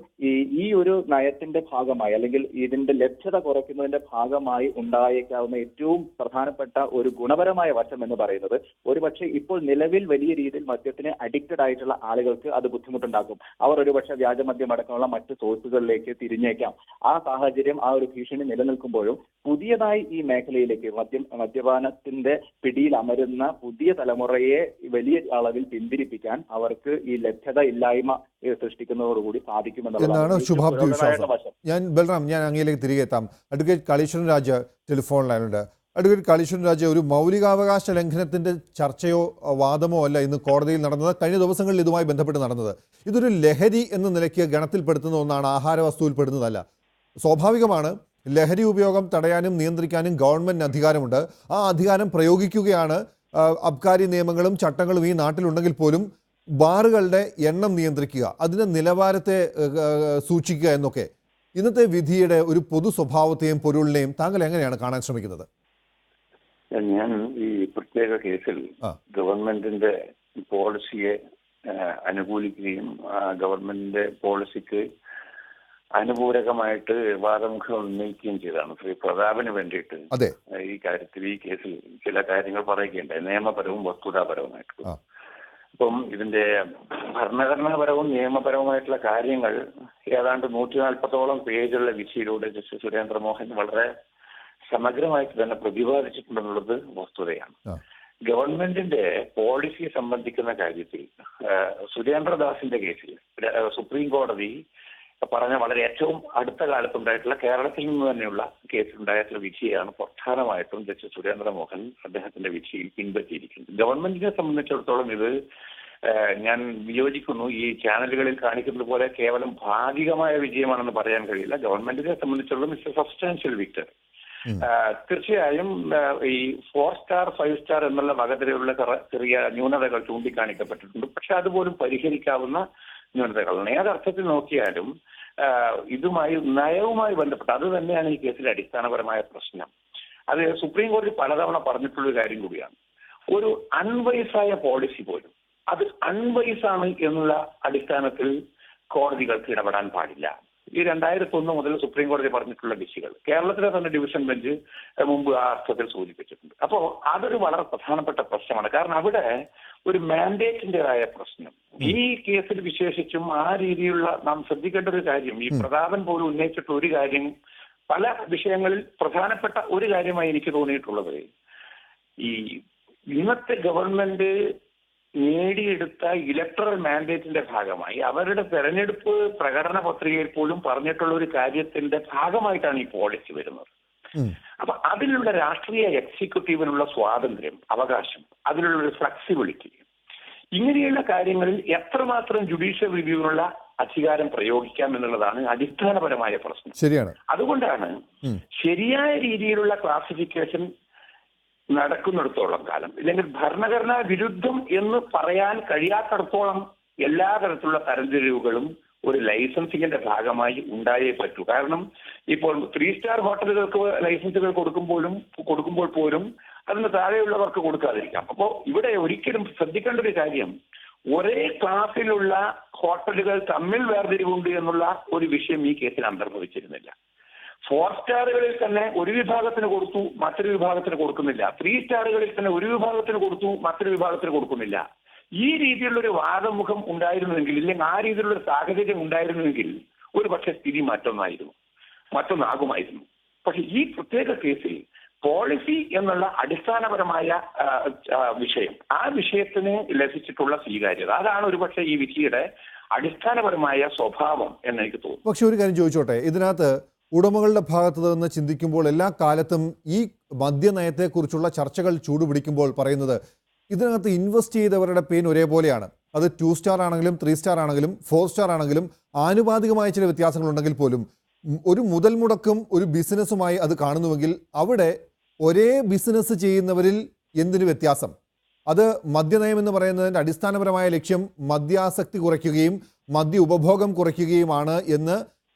ഈ ഒരു നയത്തിന്റെ ഭാഗമായി, അല്ലെങ്കിൽ ഇതിന്റെ ലഭ്യത കുറയ്ക്കുന്നതിന്റെ ഭാഗമായി ഉണ്ടായേക്കാവുന്ന ഏറ്റവും പ്രധാനപ്പെട്ട ഒരു ഗുണപരമായ വശം എന്ന് പറയുന്നത് ഒരുപക്ഷെ ഇപ്പോൾ നിലവിൽ വലിയ രീതിയിൽ മദ്യത്തിന് അഡിക്റ്റഡ് ആയിട്ടുള്ള ആളുകൾക്ക് അത് ബുദ്ധിമുട്ടുണ്ടാക്കും. അവർ ഒരുപക്ഷെ വ്യാജമദ്യം അടക്കമുള്ള മറ്റ് സോഴ്സുകളിലേക്ക് തിരിഞ്ഞേക്കാം. ആ സാഹചര്യം, ആ ഒരു ഭീഷണി നിലനിൽക്കുമ്പോഴും പുതിയതായി ഈ മേഖലയിലേക്ക് മദ്യപാനത്തിന്റെ പിടിയിൽ അമരുന്ന പുതിയ തലമുറയെ വലിയ അളവിൽ പിന്തിരിപ്പിക്കാൻ അവർക്ക് ഈ ലഭ്യത ഇല്ലായ്മ സൃഷ്ടിക്കുന്നതോടുകൂടി സാധിക്കുമെന്നുള്ളതാണ് ശുഭാപ്തി വിശ്വാസം. ഞാൻ അങ്ങയിലേക്ക് തിരികെ എത്താം. അഡ്വക്കേറ്റ് കാളീശ്വരൻ രാജ് ടെലിഫോൺ ലൈനുണ്ട്. അഡ്വക്കേറ്റ് കാളീശ്വരൻ രാജ്, ഒരു മൗലികാവകാശ ലംഘനത്തിൻ്റെ ചർച്ചയോ വാദമോ അല്ല ഇന്ന് കോടതിയിൽ നടന്നത്, കഴിഞ്ഞ ദിവസങ്ങളിൽ ഇതുമായി ബന്ധപ്പെട്ട് നടന്നത്. ഇതൊരു ലഹരി എന്ന നിലയ്ക്ക് ഗണത്തിൽപ്പെടുത്തുന്ന ഒന്നാണ്, ആഹാരവസ്തുവിൽപ്പെടുന്നതല്ല. സ്വാഭാവികമാണ്, ലഹരി ഉപയോഗം തടയാനും നിയന്ത്രിക്കാനും ഗവൺമെൻറ്റിന് അധികാരമുണ്ട്. ആ അധികാരം പ്രയോഗിക്കുകയാണ്. അബ്കാരി നിയമങ്ങളും ചട്ടങ്ങളും ഈ നാട്ടിലുണ്ടെങ്കിൽ പോലും ബാറുകളുടെ എണ്ണം നിയന്ത്രിക്കുക, അതിൻ്റെ നിലവാരത്തെ സൂക്ഷിക്കുക എന്നൊക്കെ. ഇന്നത്തെ വിധിയുടെ ഒരു പൊതു സ്വഭാവത്തെയും പൊരുളിനെയും താങ്കൾ എങ്ങനെയാണ് കാണാൻ ശ്രമിക്കുന്നത്? ഞാൻ ഈ പ്രത്യേക കേസിൽ ഗവൺമെന്റിന്റെ പോളിസിയെ അനുകൂലിക്കുകയും ഗവൺമെന്റിന്റെ പോളിസിക്ക് അനുപൂരകമായിട്ട് വാദമുഖം ഉന്നയിക്കുകയും ചെയ്തതാണ്. ശ്രീ പ്രതാപന് വേണ്ടിയിട്ട് അതെ, ഈ കാര്യത്തിൽ, ഈ കേസിൽ ചില കാര്യങ്ങൾ പറയുകയുണ്ടായി, നിയമപരവും വസ്തുതാപരവുമായിട്ട്. അപ്പം ഇതിന്റെ ഭരണഘടനാപരവും നിയമപരവുമായിട്ടുള്ള കാര്യങ്ങൾ ഏതാണ്ട് 140ഓളം പേജുള്ള വിധിയിലൂടെ ജസ്റ്റിസ് സുരേന്ദ്രമോഹൻ വളരെ സമഗ്രമായിട്ട് തന്നെ പ്രതിപാദിച്ചിട്ടുണ്ടെന്നുള്ളത് വസ്തുതയാണ്. ഗവൺമെന്റിന്റെ പോളിസി സംബന്ധിക്കുന്ന കാര്യത്തിൽ സുരേന്ദ്രദാസിന്റെ കേസിൽ സുപ്രീം കോടതി പറഞ്ഞ വളരെ ഏറ്റവും അടുത്ത കാലത്തുണ്ടായിട്ടുള്ള കേരളത്തിൽ നിന്ന് തന്നെയുള്ള കേസിലുണ്ടായിട്ടുള്ള വിധിയാണ് പ്രധാനമായിട്ടും ജസ്റ്റിസ് സുരേന്ദ്രമോഹൻ അദ്ദേഹത്തിന്റെ വിധിയിൽ പിൻപറ്റിയിരിക്കുന്നത്. ഗവൺമെന്റിനെ സംബന്ധിച്ചിടത്തോളം ഇത് ഞാൻ വിയോജിക്കുന്നു. ഈ ചാനലുകളിൽ കാണിക്കുന്നത് പോലെ കേവലം ഭാഗികമായ വിജയമാണെന്ന് പറയാൻ കഴിയില്ല. ഗവൺമെന്റിനെ സംബന്ധിച്ചിടത്തോളം ഇറ്റ്സ് എ സബ്സ്റ്റാൻഷ്യൽ വിക്ടറി. തീർച്ചയായും ഈ 4 സ്റ്റാർ 5 സ്റ്റാർ എന്നുള്ള വകതിലുള്ള ചെറിയ ന്യൂനതകൾ ചൂണ്ടിക്കാണിക്കപ്പെട്ടിട്ടുണ്ട്. പക്ഷെ അതുപോലും പരിഹരിക്കാവുന്ന ന്യൂനതകളാണ്. ഏതർത്ഥത്തിൽ നോക്കിയാലും ഇതുമായി നയവുമായി ബന്ധപ്പെട്ട് അത് തന്നെയാണ് ഈ കേസിലെ അടിസ്ഥാനപരമായ പ്രശ്നം. അത് സുപ്രീം കോടതി പലതവണ പറഞ്ഞിട്ടുള്ള കാര്യം കൂടിയാണ്. ഒരു അൺവൈസായ പോളിസി പോലും അത് അൺവൈസാണ് എന്നുള്ള അടിസ്ഥാനത്തിൽ കോടതികൾക്ക് ഇടപെടാൻ പാടില്ല. ഈ 2001 മുതൽ സുപ്രീം കോടതി പറഞ്ഞിട്ടുള്ള വിധികൾ കേരളത്തിലെ തന്നെ ഡിവിഷൻ ബെഞ്ച് മുമ്പ് ആ അർത്ഥത്തിൽ സൂചിപ്പിച്ചിട്ടുണ്ട്. അപ്പോൾ അതൊരു വളരെ പ്രധാനപ്പെട്ട പ്രശ്നമാണ്. കാരണം അവിടെ ഒരു മാൻഡേറ്റിന്റേതായ പ്രശ്നം ഈ കേസിൽ വിശേഷിച്ചും ആ രീതിയിലുള്ള നാം ശ്രദ്ധിക്കേണ്ട ഒരു കാര്യം, ഈ പ്രതാപൻ പോലും ഉന്നയിച്ചിട്ടുള്ള ഒരു കാര്യം, പല വിഷയങ്ങളിൽ പ്രധാനപ്പെട്ട ഒരു കാര്യമായി എനിക്ക് തോന്നിയിട്ടുള്ളത്, ഈ ഇന്നത്തെ ഗവൺമെന്റ് നേടിയെടുത്ത ഇലക്ടറൽ മാൻഡേറ്റിന്റെ ഭാഗമായി അവരുടെ തെരഞ്ഞെടുപ്പ് പ്രകടന പത്രികയിൽ പോലും പറഞ്ഞിട്ടുള്ള ഒരു കാര്യത്തിന്റെ ഭാഗമായിട്ടാണ് ഈ പോളിസി വരുന്നത്. അപ്പൊ അതിലുള്ള രാഷ്ട്രീയ എക്സിക്യൂട്ടീവിനുള്ള സ്വാതന്ത്ര്യം, അവകാശം, അതിലുള്ള ഒരു ഫ്ലെക്സിബിലിറ്റി, ഇങ്ങനെയുള്ള കാര്യങ്ങളിൽ എത്രമാത്രം ജുഡീഷ്യൽ റിവ്യൂവിനുള്ള അധികാരം പ്രയോഗിക്കാം എന്നുള്ളതാണ് അടിസ്ഥാനപരമായ പ്രശ്നം. ശരിയാണ്. അതുകൊണ്ടാണ് ശരിയായ രീതിയിലുള്ള ക്ലാസിഫിക്കേഷൻ നടക്കുന്നിടത്തോളം കാലം, ഇല്ലെങ്കിൽ ഭരണഘടനാ വിരുദ്ധം എന്ന് പറയാൻ കഴിയാത്തിടത്തോളം എല്ലാ തരത്തിലുള്ള തരംതിരിവുകളും ഒരു ലൈസൻസിങ്ങിന്റെ ഭാഗമായി ഉണ്ടായേ പറ്റൂ. കാരണം ഇപ്പോൾ 3 സ്റ്റാർ ഹോട്ടലുകൾക്ക് ലൈസൻസുകൾ കൊടുക്കുമ്പോൾ പോലും അതിന് താഴെയുള്ളവർക്ക് കൊടുക്കാതിരിക്കാം. അപ്പോൾ ഇവിടെ ഒരിക്കലും ശ്രദ്ധിക്കേണ്ട ഒരു കാര്യം, ഒരേ ക്ലാസ്സിലുള്ള ഹോട്ടലുകൾ തമ്മിൽ വേർതിരിവുണ്ട് എന്നുള്ള ഒരു വിഷയം ഈ കേസിൽ അന്തർഭവിച്ചിരുന്നില്ല. 4 സ്റ്റാറുകളിൽ തന്നെ ഒരു വിഭാഗത്തിന് കൊടുത്തു, മറ്റൊരു വിഭാഗത്തിന് കൊടുക്കുന്നില്ല. 3 സ്റ്റാറുകളിൽ തന്നെ ഒരു വിഭാഗത്തിന് കൊടുത്തു, മറ്റൊരു വിഭാഗത്തിന് കൊടുക്കുന്നില്ല. ഈ രീതിയിലുള്ള ഒരു വാദമുഖം ഉണ്ടായിരുന്നുവെങ്കിൽ, ഇല്ലെങ്കിൽ ആ രീതിയിലുള്ള ഒരു സാഹചര്യം ഉണ്ടായിരുന്നുവെങ്കിൽ ഒരു പക്ഷേ സ്ഥിതി മറ്റൊന്നാകുമായിരുന്നു. പക്ഷെ ഈ പ്രത്യേക കേസിൽ പോളിസി എന്നുള്ള അടിസ്ഥാനപരമായ വിഷയം, ആ വിഷയത്തിന് ലഭിച്ചിട്ടുള്ള സ്വീകാര്യത, അതാണ് ഒരുപക്ഷെ ഈ വിധിയുടെ അടിസ്ഥാനപരമായ സ്വഭാവം എന്ന് എനിക്ക് തോന്നുന്നു. പക്ഷെ ഒരു കാര്യം ചോദിച്ചോട്ടെ, ഇതിനകത്ത് ഉടമകളുടെ ഭാഗത്ത് നിന്ന് ചിന്തിക്കുമ്പോൾ എല്ലാ കാലത്തും ഈ മദ്യനയത്തെക്കുറിച്ചുള്ള ചർച്ചകൾ ചൂടുപിടിക്കുമ്പോൾ പറയുന്നത് ഇതിനകത്ത് ഇൻവെസ്റ്റ് ചെയ്തവരുടെ പെയിൻ ഒരേപോലെയാണ്. അത് 2 സ്റ്റാർ ആണെങ്കിലും 3 സ്റ്റാർ ആണെങ്കിലും 4 സ്റ്റാർ ആണെങ്കിലും ആനുപാതികമായ ചില വ്യത്യാസങ്ങളുണ്ടെങ്കിൽ പോലും ഒരു മുതൽ മുടക്കും ഒരു ബിസിനസ്സുമായി അത് കാണുന്നുവെങ്കിൽ അവിടെ ഒരേ ബിസിനസ് ചെയ്യുന്നവരിൽ എന്തിനു വ്യത്യാസം? അത് മദ്യനയം എന്ന് പറയുന്നതിൻ്റെ അടിസ്ഥാനപരമായ ലക്ഷ്യം മദ്യാസക്തി കുറയ്ക്കുകയും മദ്യ ഉപഭോഗം കുറയ്ക്കുകയുമാണ് എന്ന്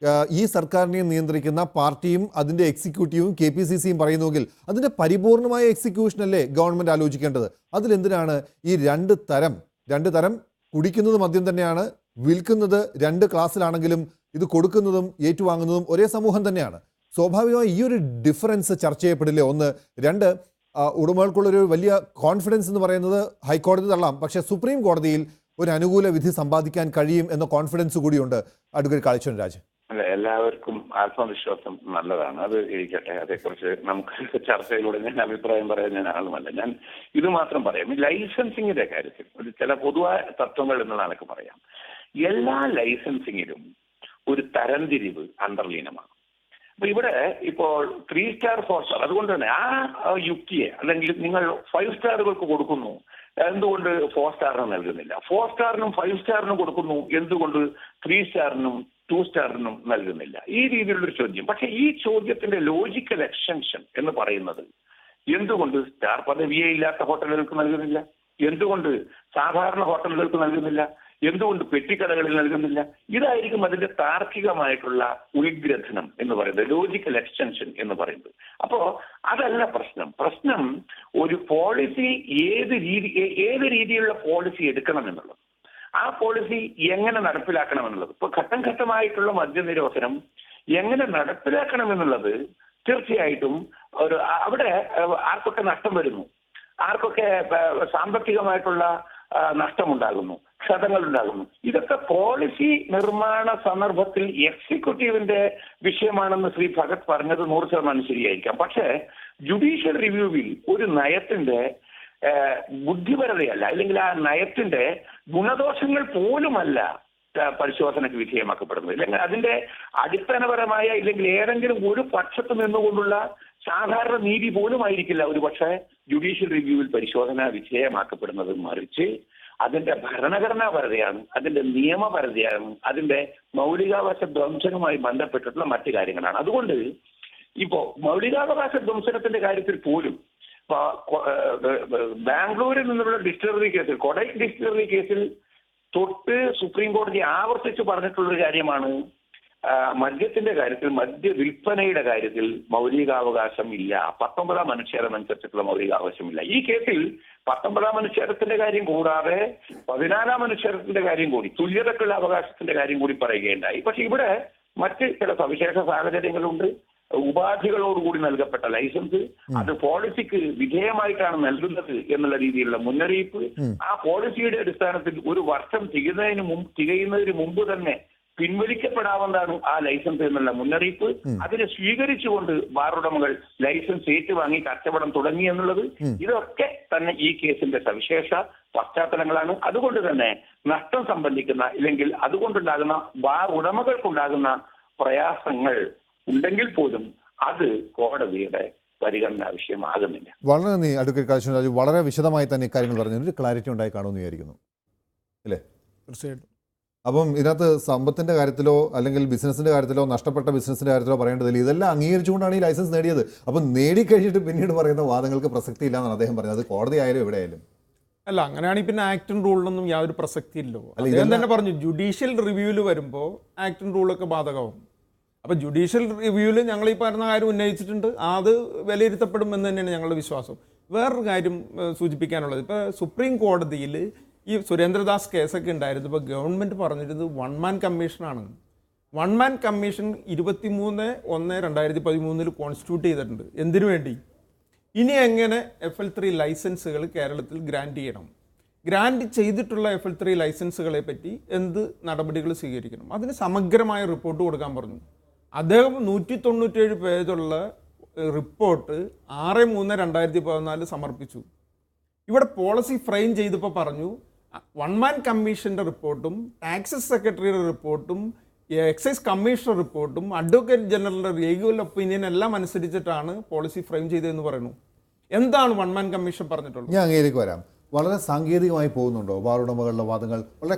ഈ സർക്കാരിനെ നിയന്ത്രിക്കുന്ന പാർട്ടിയും അതിൻ്റെ എക്സിക്യൂട്ടീവും KPCCയും പറയുന്നുവെങ്കിൽ അതിൻ്റെ പരിപൂർണമായ എക്സിക്യൂഷനല്ലേ ഗവൺമെൻറ് ആലോചിക്കേണ്ടത്? അതിലെന്തിനാണ് ഈ രണ്ട് തരം കുടിക്കുന്നത് മദ്യം തന്നെയാണ്, വിൽക്കുന്നത് 2 ക്ലാസ്സിലാണെങ്കിലും ഇത് കൊടുക്കുന്നതും ഏറ്റുവാങ്ങുന്നതും ഒരേ സമൂഹം തന്നെയാണ്. സ്വാഭാവികമായി ഈ ഒരു ഡിഫറൻസ് ചർച്ച ചെയ്യപ്പെടില്ലേ? 1. 2, ഉടമകൾക്കുള്ളൊരു വലിയ കോൺഫിഡൻസ് എന്ന് പറയുന്നത് ഹൈക്കോടതി തള്ളാം, പക്ഷേ സുപ്രീം കോടതിയിൽ ഒരു അനുകൂല വിധി സമ്പാദിക്കാൻ കഴിയും എന്ന കോൺഫിഡൻസ് കൂടിയുണ്ട് അഡ്വക്കേറ്റ് കാളിച്ചൻ രാജ്. അല്ല, എല്ലാവർക്കും ആത്മവിശ്വാസം നല്ലതാണ്, അത് ഇരിക്കട്ടെ. അതേക്കുറിച്ച് നമുക്ക് ചർച്ചയിലൂടെ ഞാൻ അഭിപ്രായം പറയാൻ ഞാൻ ആളുമല്ല. ഞാൻ ഇത് മാത്രം പറയാം, ഈ ലൈസൻസിങ്ങിന്റെ കാര്യത്തിൽ ഒരു ചില പൊതുവായ തത്വങ്ങൾ എന്നുള്ള എനിക്ക് പറയാം. എല്ലാ ലൈസൻസിങ്ങിലും ഒരു തരംതിരിവ് അന്തർലീനമാണ്. അപ്പൊ ഇവിടെ ഇപ്പോൾ 3 സ്റ്റാർ 4 സ്റ്റാർ, അതുകൊണ്ട് തന്നെ ആ യുക്തിയെ, അല്ലെങ്കിൽ നിങ്ങൾ 5 സ്റ്റാറുകൾക്ക് കൊടുക്കുന്നു, എന്തുകൊണ്ട് 4 സ്റ്റാറിനും നൽകുന്നില്ല? 4 സ്റ്റാറിനും 5 സ്റ്റാറിനും കൊടുക്കുന്നു, എന്തുകൊണ്ട് 3 സ്റ്റാറിനും 2 സ്റ്റാറിനും നൽകുന്നില്ല? ഈ രീതിയിലുള്ളൊരു ചോദ്യം. പക്ഷെ ഈ ചോദ്യത്തിന്റെ ലോജിക്കൽ എക്സ്റ്റൻഷൻ എന്ന് പറയുന്നത്, എന്തുകൊണ്ട് സ്റ്റാർ പദവിയെ ഇല്ലാത്ത ഹോട്ടലുകൾക്ക് നൽകുന്നില്ല? എന്തുകൊണ്ട് സാധാരണ ഹോട്ടലുകൾക്ക് നൽകുന്നില്ല? എന്തുകൊണ്ട് പെട്ടിക്കടകളിൽ നൽകുന്നില്ല? ഇതായിരിക്കും അതിന്റെ താർക്കികമായിട്ടുള്ള ഉത്ഗ്രഥനം എന്ന് പറയുന്നത്, ലോജിക്കൽ എക്സ്റ്റൻഷൻ എന്ന് പറയുന്നത്. അപ്പോ അതല്ല പ്രശ്നം. പ്രശ്നം ഒരു പോളിസി ഏത് രീതിയിലുള്ള പോളിസി എടുക്കണം എന്നുള്ളത്. ആ പോളിസി എങ്ങനെ നടപ്പിലാക്കണമെന്നുള്ളത്. ഇപ്പൊ ഘട്ടം ഘട്ടമായിട്ടുള്ള മദ്യനിരോധനം എങ്ങനെ നടപ്പിലാക്കണമെന്നുള്ളത് തീർച്ചയായിട്ടും അവിടെ ആർക്കൊക്കെ നഷ്ടം വരുന്നു, ആർക്കൊക്കെ സാമ്പത്തികമായിട്ടുള്ള നഷ്ടമുണ്ടാകുന്നു, ക്ഷതങ്ങൾ ഉണ്ടാകുന്നു, ഇതൊക്കെ പോളിസി നിർമ്മാണ സന്ദർഭത്തിൽ എക്സിക്യൂട്ടീവിന്റെ വിഷയമാണെന്ന് ശ്രീ ഭഗത് പറഞ്ഞത് 100% ശരിയായിരിക്കാം. പക്ഷേ ജുഡീഷ്യൽ റിവ്യൂവിൽ ഒരു നയത്തിന്റെ ബുദ്ധിപരതയല്ല, അല്ലെങ്കിൽ ആ നയത്തിന്റെ ഗുണദോഷങ്ങൾ പോലുമല്ല പരിശോധനയ്ക്ക് വിധേയമാക്കപ്പെടുന്നത്. അല്ലെങ്കിൽ അതിന്റെ അടിസ്ഥാനപരമായ ഇല്ലെങ്കിൽ ഏതെങ്കിലും ഒരു പക്ഷത്ത് നിന്നുകൊണ്ടുള്ള സാധാരണ നീതി പോലും ആയിരിക്കില്ല ഒരു പക്ഷേ ജുഡീഷ്യൽ റിവ്യൂവിൽ പരിശോധന വിധേയമാക്കപ്പെടുന്നത്. മറിച്ച് അതിന്റെ ഭരണഘടനാപരതയാണ്, അതിന്റെ നിയമപരതയാണ്, അതിന്റെ മൗലികാവകാശ ധ്വംസനവുമായി ബന്ധപ്പെട്ടിട്ടുള്ള മറ്റു കാര്യങ്ങളാണ്. അതുകൊണ്ട് ഇപ്പോ മൗലികാവകാശ ധ്വംസനത്തിന്റെ കാര്യത്തിൽ പോലും ബാംഗ്ലൂരിൽ നിന്നുള്ള ഡിസ്റ്റിലറി കേസിൽ, കൊടൈ ഡിസ്റ്റിലറി കേസിൽ തൊട്ട് സുപ്രീം കോടതി ആവർത്തിച്ച് പറഞ്ഞിട്ടുള്ളൊരു കാര്യമാണ് മദ്യത്തിന്റെ കാര്യത്തിൽ, മദ്യ വിൽപ്പനയുടെ കാര്യത്തിൽ മൗലികാവകാശം ഇല്ല, 19ാം അനുച്ഛേദം അനുസരിച്ചിട്ടുള്ള മൗലികാവകാശം ഇല്ല. ഈ കേസിൽ 19ാം അനുച്ഛേദത്തിന്റെ കാര്യം കൂടാതെ 14ാം അനുച്ഛേദത്തിന്റെ കാര്യം കൂടി, തുല്യതക്കുള്ള അവകാശത്തിന്റെ കാര്യം കൂടി പറയുകയുണ്ടായി. പക്ഷെ ഇവിടെ മറ്റ് ചില സവിശേഷ സാഹചര്യങ്ങളുണ്ട്. ഉപാധികളോടുകൂടി നൽകപ്പെട്ട ലൈസൻസ്, അത് പോളിസിക്ക് വിധേയമായിട്ടാണ് നൽകുന്നത് എന്നുള്ള രീതിയിലുള്ള മുന്നറിയിപ്പ്, ആ പോളിസിയുടെ അടിസ്ഥാനത്തിൽ ഒരു വർഷം തികയുന്നതിന് മുമ്പ് തന്നെ പിൻവലിക്കപ്പെടാവുന്നതാണ് ആ ലൈസൻസ് എന്നുള്ള മുന്നറിയിപ്പ്. അതിനെ സ്വീകരിച്ചുകൊണ്ട് ബാറുടമകൾ ലൈസൻസ് ഏറ്റുവാങ്ങി കച്ചവടം തുടങ്ങി എന്നുള്ളത്, ഇതൊക്കെ തന്നെ ഈ കേസിന്റെ സവിശേഷ പശ്ചാത്തലങ്ങളാണ്. അതുകൊണ്ട് തന്നെ നഷ്ടം സംബന്ധിക്കുന്ന ഇല്ലെങ്കിൽ അതുകൊണ്ടുണ്ടാകുന്ന ബാർ ഉടമകൾക്കുണ്ടാകുന്ന പ്രയാസങ്ങൾ ഉണ്ടെങ്കിൽ പോലും അത് കോടതിയുടെ പരിഗണനാ വിഷയമാകുന്നില്ല. വളരെ നന്ദി അഡ്വക്കേറ്റ് കാശിൻ രാജു. വളരെ വിശദമായി തന്നെ ഇക്കാര്യങ്ങൾ പറഞ്ഞു, ഒരു ക്ലാരിറ്റി ഉണ്ടായി കാണുമെന്ന് വിചാരിക്കുന്നു അല്ലേ? തീർച്ചയായിട്ടും. അപ്പം ഇതിനകത്ത് സമ്പത്തിന്റെ കാര്യത്തിലോ അല്ലെങ്കിൽ ബിസിനസിന്റെ കാര്യത്തിലോ നഷ്ടപ്പെട്ട ബിസിനസിന്റെ കാര്യത്തിലോ പറയേണ്ടതില്ല. ഇതെല്ലാം അംഗീകരിച്ചുകൊണ്ടാണ് ഈ ലൈസൻസ് നേടിയത്. അപ്പം നേടിക്കഴിഞ്ഞിട്ട് പിന്നീട് പറയുന്ന വാദങ്ങൾക്ക് പ്രസക്തി ഇല്ല എന്നാണ് അദ്ദേഹം പറഞ്ഞത്. അത് കോടതി ആയാലും എവിടെയായാലും അല്ല, അങ്ങനെയാണെങ്കിൽ പിന്നെ ആക്ട് ആൻഡ് റൂളിനൊന്നും യാതൊരു പ്രസക്തി ഇല്ലോ. അദ്ദേഹം തന്നെ പറഞ്ഞു ജുഡീഷ്യൽ റിവ്യൂവിൽ വരുമ്പോൾ ആക്ട് ആൻഡ് റൂളൊക്കെ ബാധകമാവും. അപ്പോൾ ജുഡീഷ്യൽ റിവ്യൂവിൽ ഞങ്ങൾ ഈ പറഞ്ഞ കാര്യം ഉന്നയിച്ചിട്ടുണ്ട്, അത് വിലയിരുത്തപ്പെടുമെന്ന് തന്നെയാണ് ഞങ്ങളുടെ വിശ്വാസം. വേറൊരു കാര്യം സൂചിപ്പിക്കാനുള്ളത്, ഇപ്പോൾ സുപ്രീം കോടതിയിൽ ഈ സുരേന്ദ്രദാസ് കേസൊക്കെ ഉണ്ടായിരുന്നു. ഇപ്പോൾ ഗവൺമെൻറ് പറഞ്ഞിരുന്നത് 1 മാൻ കമ്മീഷനാണ്. 1 മാൻ കമ്മീഷൻ 23/1/2013 കോൺസ്റ്റിറ്റ്യൂട്ട് ചെയ്തിട്ടുണ്ട്. എന്തിനു വേണ്ടി? ഇനി എങ്ങനെ FL3 ലൈസൻസുകൾ കേരളത്തിൽ ഗ്രാൻഡ് ചെയ്യണം, ഗ്രാൻഡ് ചെയ്തിട്ടുള്ള FL3 ലൈസൻസുകളെ പറ്റി എന്ത് നടപടികൾ സ്വീകരിക്കണം, അതിന് സമഗ്രമായ റിപ്പോർട്ട് കൊടുക്കാൻ പറഞ്ഞു. അദ്ദേഹം 197 പേജുള്ള റിപ്പോർട്ട് 6/3/2014 സമർപ്പിച്ചു. ഇവിടെ പോളിസി ഫ്രെയിം ചെയ്തപ്പോൾ പറഞ്ഞു 1 മാൻ കമ്മീഷൻ്റെ റിപ്പോർട്ടും ടാക്സസ് സെക്രട്ടറിയുടെ റിപ്പോർട്ടും എക്സൈസ് കമ്മീഷണർ റിപ്പോർട്ടും അഡ്വക്കേറ്റ് ജനറലിൻ്റെ ലീഗൽ ഒപ്പീനിയൻ എല്ലാം അനുസരിച്ചിട്ടാണ് പോളിസി ഫ്രെയിം ചെയ്തതെന്ന് പറയുന്നു. എന്താണ് 1 മാൻ കമ്മീഷൻ പറഞ്ഞിട്ടുള്ളത്? ഞാൻ അങ്ങേലേക്ക് വരാം. വളരെ സാങ്കേതികമായി പോകുന്നുണ്ടോ ബാർ ഉടമകളുടെ വാദങ്ങൾ? വളരെ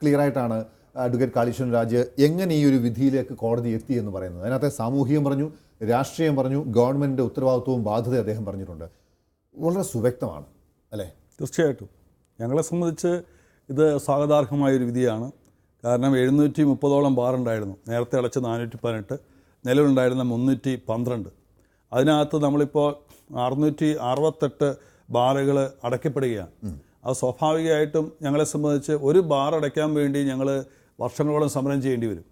ക്ലിയർ ആയിട്ടാണ് അഡ്വക്കേറ്റ് കാളീശ്വരൻ രാജ് എങ്ങനെ ഈ ഒരു വിധിയിലേക്ക് കോടതി എത്തി എന്ന് പറയുന്നത്. അതിനകത്തെ സാമൂഹികം പറഞ്ഞു, രാഷ്ട്രീയം പറഞ്ഞു, ഗവൺമെൻറ്റിൻ്റെ ഉത്തരവാദിത്വവും ബാധ്യത അദ്ദേഹം പറഞ്ഞിട്ടുണ്ട്. വളരെ സുവ്യക്തമാണ് അല്ലേ? തീർച്ചയായിട്ടും ഞങ്ങളെ സംബന്ധിച്ച് ഇത് സ്വാഗതാർഹമായൊരു വിധിയാണ്. കാരണം 730ഓളം ബാറുണ്ടായിരുന്നു, നേരത്തെ അടച്ച 418, നിലവിലുണ്ടായിരുന്ന 312. അതിനകത്ത് നമ്മളിപ്പോൾ 668 ബാറുകൾ അടയ്ക്കപ്പെടുകയാണ്. അത് സ്വാഭാവികമായിട്ടും ഞങ്ങളെ സംബന്ധിച്ച് ഒരു ബാർ അടയ്ക്കാൻ വേണ്ടി ഞങ്ങൾ വർഷങ്ങളോളം സമരം ചെയ്യേണ്ടി വരും.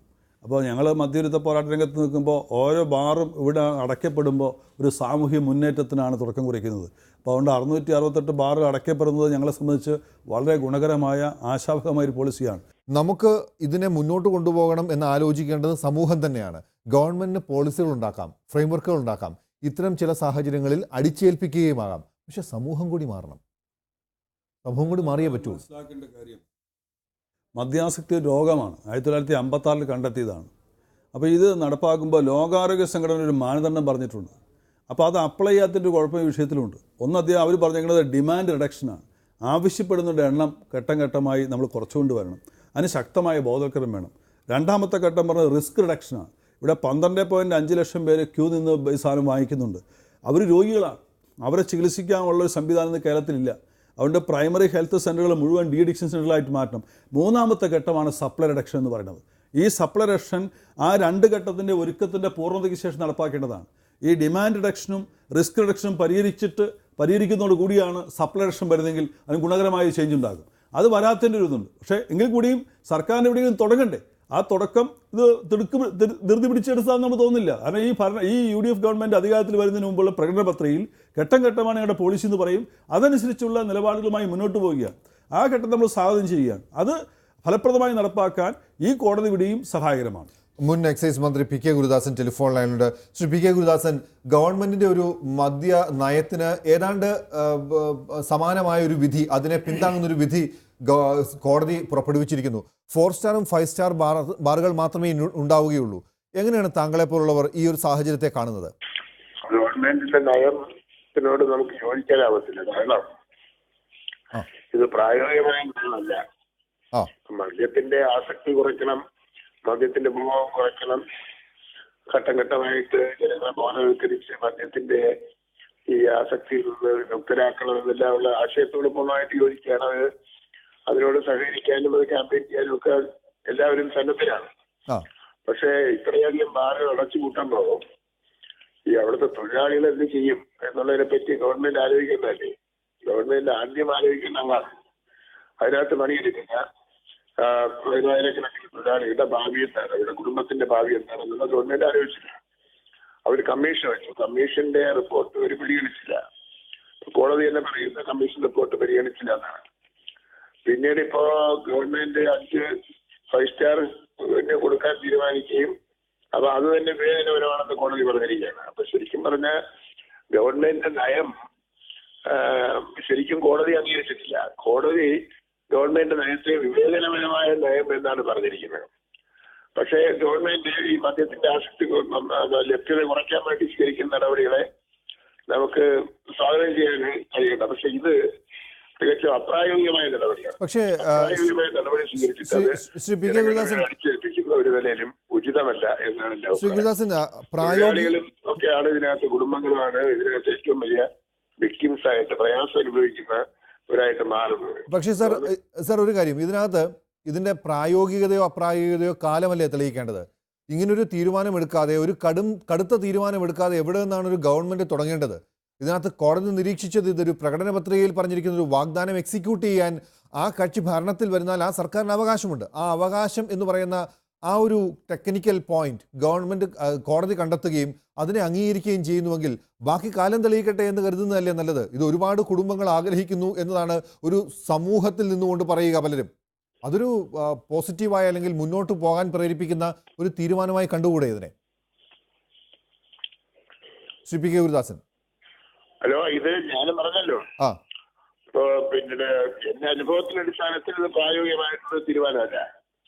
അപ്പോൾ ഞങ്ങൾ മദ്യവിരുദ്ധ പോരാട്ട രംഗത്ത് നിൽക്കുമ്പോൾ ഓരോ ബാറും ഇവിടെ അടയ്ക്കപ്പെടുമ്പോൾ ഒരു സാമൂഹ്യ മുന്നേറ്റത്തിനാണ് തുടക്കം കുറിക്കുന്നത്. അപ്പോൾ അതുകൊണ്ട് 668 ബാറുകൾ അടയ്ക്കപ്പെടുന്നത് ഞങ്ങളെ സംബന്ധിച്ച് വളരെ ഗുണകരമായ ആശാവഹമായ ഒരു പോളിസിയാണ്. നമുക്ക് ഇതിനെ മുന്നോട്ട് കൊണ്ടുപോകണം എന്ന് ആലോചിക്കേണ്ടത് സമൂഹം തന്നെയാണ്. ഗവൺമെൻറ്റിന് പോളിസികൾ ഉണ്ടാക്കാം, ഫ്രെയിംവർക്കുകൾ ഉണ്ടാക്കാം, ഇത്തരം ചില സാഹചര്യങ്ങളിൽ അടിച്ചേൽപ്പിക്കുകയുമാകാം. പക്ഷെ സമൂഹം കൂടി മാറണം, സമൂഹം കൂടി മാറിയേ പറ്റൂ. മനസ്സിലാക്കേണ്ട കാര്യം, മദ്യാസക്തി ഒരു രോഗമാണ്, 1956 കണ്ടെത്തിയതാണ്. അപ്പോൾ ഇത് നടപ്പാക്കുമ്പോൾ ലോകാരോഗ്യ സംഘടന ഒരു മാനദണ്ഡം പറഞ്ഞിട്ടുണ്ട്. അപ്പോൾ അത് അപ്ലൈ ചെയ്യാത്തൊരു കുഴപ്പം ഈ വിഷയത്തിലുണ്ട്. ഒന്ന് അവർ പറഞ്ഞിരിക്കുന്നത് ഡിമാൻഡ് റിഡക്ഷനാണ്. ആവശ്യപ്പെടുന്നവരുടെ എണ്ണം ഘട്ടം ഘട്ടമായി നമ്മൾ കുറച്ചുകൊണ്ട് വരണം, അതിന് ശക്തമായ ബോധവൽക്കരണം വേണം. രണ്ടാമത്തെ ഘട്ടം പറഞ്ഞത് റിസ്ക് റിഡക്ഷനാണ്. ഇവിടെ 12.5 ലക്ഷം പേര് ക്യൂ നിന്ന് ഈ സാധനം വാങ്ങിക്കുന്നുണ്ട്. അവർ രോഗികളാണ്, അവരെ ചികിത്സിക്കാനുള്ളൊരു സംവിധാനം കേരളത്തിലില്ല. അതുകൊണ്ട് പ്രൈമറി ഹെൽത്ത് സെൻ്ററുകൾ മുഴുവൻ ഡി അഡിക്ഷൻ സെൻ്ററുകളായിട്ട് മാറ്റണം. മൂന്നാമത്തെ ഘട്ടമാണ് സപ്ലൈ റിഡക്ഷൻ എന്ന് പറയുന്നത്. ഈ സപ്ലൈ റിഡക്ഷൻ ആ 2 ഘട്ടത്തിൻ്റെ ഒരുക്കത്തിൻ്റെ പൂർണ്ണതയ്ക്ക് ശേഷം നടപ്പാക്കേണ്ടതാണ്. ഈ ഡിമാൻഡ് റിഡക്ഷനും റിസ്ക് റിഡക്ഷനും പരിഹരിക്കുന്നതോട് കൂടിയാണ് സപ്ലൈ റിഡക്ഷൻ വരുന്നതെങ്കിൽ അതിന് ഗുണകരമായ ചേഞ്ച് ഉണ്ടാകും. അത് വരാത്തതിൻ്റെ ഒരു ഇതുണ്ട്. പക്ഷേ എങ്കിൽ കൂടിയും സർക്കാരിന് എവിടെയെങ്കിലും തുടങ്ങണ്ടേ? ആ തുടക്കം ഇത് ധൃതി പിടിച്ചെടുത്താന്ന് നമുക്ക് തോന്നുന്നില്ല. കാരണം ഈ UDF ഗവൺമെൻറ് അധികാരത്തിൽ വരുന്നതിന് മുമ്പുള്ള പ്രകടന പത്രികയിൽ ഘട്ടം ഘട്ടമാണ് ഞങ്ങളുടെ പോളിസി എന്ന് പറയും. അതനുസരിച്ചുള്ള നിലപാടുകളുമായി മുന്നോട്ട് പോവുകയാണ്. ആ ഘട്ടം നമ്മൾ സ്വാഗതം ചെയ്യുകയാണ്. അത് ഫലപ്രദമായി നടപ്പാക്കാൻ ഈ കോടതി വിധിയും സഹായകരമാണ്. മുൻ എക്സൈസ് മന്ത്രി PK ഗുരുദാസൻ ടെലിഫോൺ ലൈനിലുണ്ട്. ശ്രീ PK ഗുരുദാസൻ, ഗവൺമെന്റിന്റെ ഒരു മദ്യ നയത്തിന് ഏതാണ്ട് സമാനമായ ഒരു വിധി, അതിനെ പിന്താങ്ങുന്നൊരു വിധി കോടതി പുറപ്പെടുവിച്ചിരിക്കുന്നു. 4 സ്റ്റാറും 5 സ്റ്റാർ ബാറുകൾ മാത്രമേ ഉണ്ടാവുകയുള്ളൂ. എങ്ങനെയാണ് താങ്കളെ പോലുള്ളവർ ഈ ഒരു സാഹചര്യത്തെ കാണുന്നത്? ഗവൺമെന്റിന്റെ നയത്തിനോട് നമുക്ക് യോജിക്കാനാവത്തില്ല. കാരണം ഇത് പ്രായോഗികമായ നയമല്ല. മദ്യത്തിന്റെ ആസക്തി കുറയ്ക്കണം, മദ്യത്തിന്റെ ഉപഭോഗം കുറയ്ക്കണം, ഘട്ടം ഘട്ടമായിട്ട് ജനങ്ങളെ ബോധവൽക്കരിച്ച് മദ്യത്തിന്റെ ഈ ആസക്തിയിൽ നിന്ന് മുക്തരാക്കണം എന്നെല്ലാമുള്ള ആശയത്തോട് പൂർണ്ണമായിട്ട് യോജിക്കുകയാണ്. അതിനോട് സഹകരിക്കാനും അത് ക്യാമ്പയിൻ ചെയ്യാനും ഒക്കെ എല്ലാവരും സന്നദ്ധരാണ്. പക്ഷേ ഇത്രയധികം ബാറുകൾ അടച്ചു കൂട്ടുമ്പോൾ ഈ അവിടുത്തെ തൊഴിലാളികൾ എന്ത് ചെയ്യും എന്നുള്ളതിനെ പറ്റി ഗവൺമെന്റ് ആലോചിക്കുന്നതല്ലേ? ഗവൺമെന്റ് ആദ്യം ആലോചിക്കുന്ന അങ്ങാണ്. അതിനകത്ത് പണിയെടുക്കുന്ന 10,000-കണക്കിന് തൊഴിലാളികളുടെ ഭാവി എന്താണ്, അവരുടെ കുടുംബത്തിന്റെ ഭാവി എന്താണെന്നുള്ള ഗവൺമെന്റ് ആലോചിച്ചില്ല. അവർ കമ്മീഷൻ വെച്ചു. കമ്മീഷന്റെ റിപ്പോർട്ട് അവർ പരിഗണിച്ചില്ല. കോടതി തന്നെ പറയുന്ന കമ്മീഷൻ റിപ്പോർട്ട് പരിഗണിച്ചില്ല എന്നാണ്. പിന്നീട് ഇപ്പോ ഗവൺമെന്റ് 5 സ്റ്റാർ കൊടുക്കാൻ തീരുമാനിക്കുകയും അപ്പൊ അത് തന്നെ വിവേചനപരമാണെന്ന് കോടതി പറഞ്ഞിരിക്കുകയാണ്. അപ്പൊ ശരിക്കും പറഞ്ഞ ഗവൺമെന്റിന്റെ നയം ശരിക്കും കോടതി അംഗീകരിച്ചിട്ടില്ല. കോടതി ഗവൺമെന്റ് നയത്തെ വിവേചനപരമായ നയം എന്നാണ് പറഞ്ഞിരിക്കുന്നത്. പക്ഷേ ഗവൺമെന്റ് ഈ മദ്യത്തിന്റെ ആസക്തി ലഭ്യത കുറയ്ക്കാൻ വേണ്ടി സ്വീകരിക്കുന്ന നടപടികളെ നമുക്ക് സ്വാഗതം ചെയ്യാൻ കഴിയണ്ട. പക്ഷെ ഇത് തികച്ചും അപ്രായോഗികമായ നടപടിയാണ്. പക്ഷേ അപ്രായോഗികമായ നടപടി സ്വീകരിച്ചിട്ട് അടിച്ചേൽപ്പിക്കുന്ന ഒരു നിലയിലും ഉചിതമല്ല എന്നാണ് എന്റെ അഭിപ്രായം. തൊഴിലാളികളും ഒക്കെയാണ് ഇതിനകത്ത്, കുടുംബങ്ങളുമാണ് ഇതിനകത്ത് ഏറ്റവും വലിയ വിക്ടിംസ് ആയിട്ട് പ്രയാസം അനുഭവിക്കുന്നവരായിട്ട് മാറുന്നത്. പക്ഷേ സർ ഒരു കാര്യം, ഇതിന്റെ പ്രായോഗികതയോ അപ്രായോഗികതയോ കാലമല്ലേ തെളിയിക്കേണ്ടത്? ഇങ്ങനൊരു തീരുമാനമെടുക്കാതെ, ഒരു കടുത്ത തീരുമാനമെടുക്കാതെ എവിടെ നിന്നാണ് ഒരു ഗവൺമെന്റ് തുടങ്ങേണ്ടത്? ഇതിനകത്ത് കോടതി നിരീക്ഷിച്ചത് ഇതൊരു പ്രകടന പത്രികയിൽ പറഞ്ഞിരിക്കുന്ന ഒരു വാഗ്ദാനം എക്സിക്യൂട്ട് ചെയ്യാൻ ആ കക്ഷി ഭരണത്തിൽ വരുന്നാൽ ആ സർക്കാരിന് അവകാശമുണ്ട്. ആ അവകാശം എന്ന് പറയുന്ന ആ ഒരു ടെക്നിക്കൽ പോയിന്റ് കോടതി കണ്ടെത്തുകയും അതിനെ അംഗീകരിക്കുകയും ചെയ്യുന്നുവെങ്കിൽ ബാക്കി കാലം തെളിയിക്കട്ടെ എന്ന് കരുതുന്നതല്ലേ നല്ലത്? ഇത് ഒരുപാട് കുടുംബങ്ങൾ ആഗ്രഹിക്കുന്നു എന്നതാണ് ഒരു സമൂഹത്തിൽ നിന്നുകൊണ്ട് പറയുക പലരും. അതൊരു പോസിറ്റീവായ അല്ലെങ്കിൽ മുന്നോട്ട് പോകാൻ പ്രേരിപ്പിക്കുന്ന ഒരു തീരുമാനമായി കണ്ടുകൂടെ ഇതിനെ? ശ്രീ PK ഗുരുദാസൻ. ഹലോ, ഇത് ഞാനും പറഞ്ഞല്ലോ. പിന്നെ എന്റെ അനുഭവത്തിന്റെ അടിസ്ഥാനത്തിൽ ഇത് പ്രായോഗികമായിട്ടുള്ള തീരുമാനമല്ല.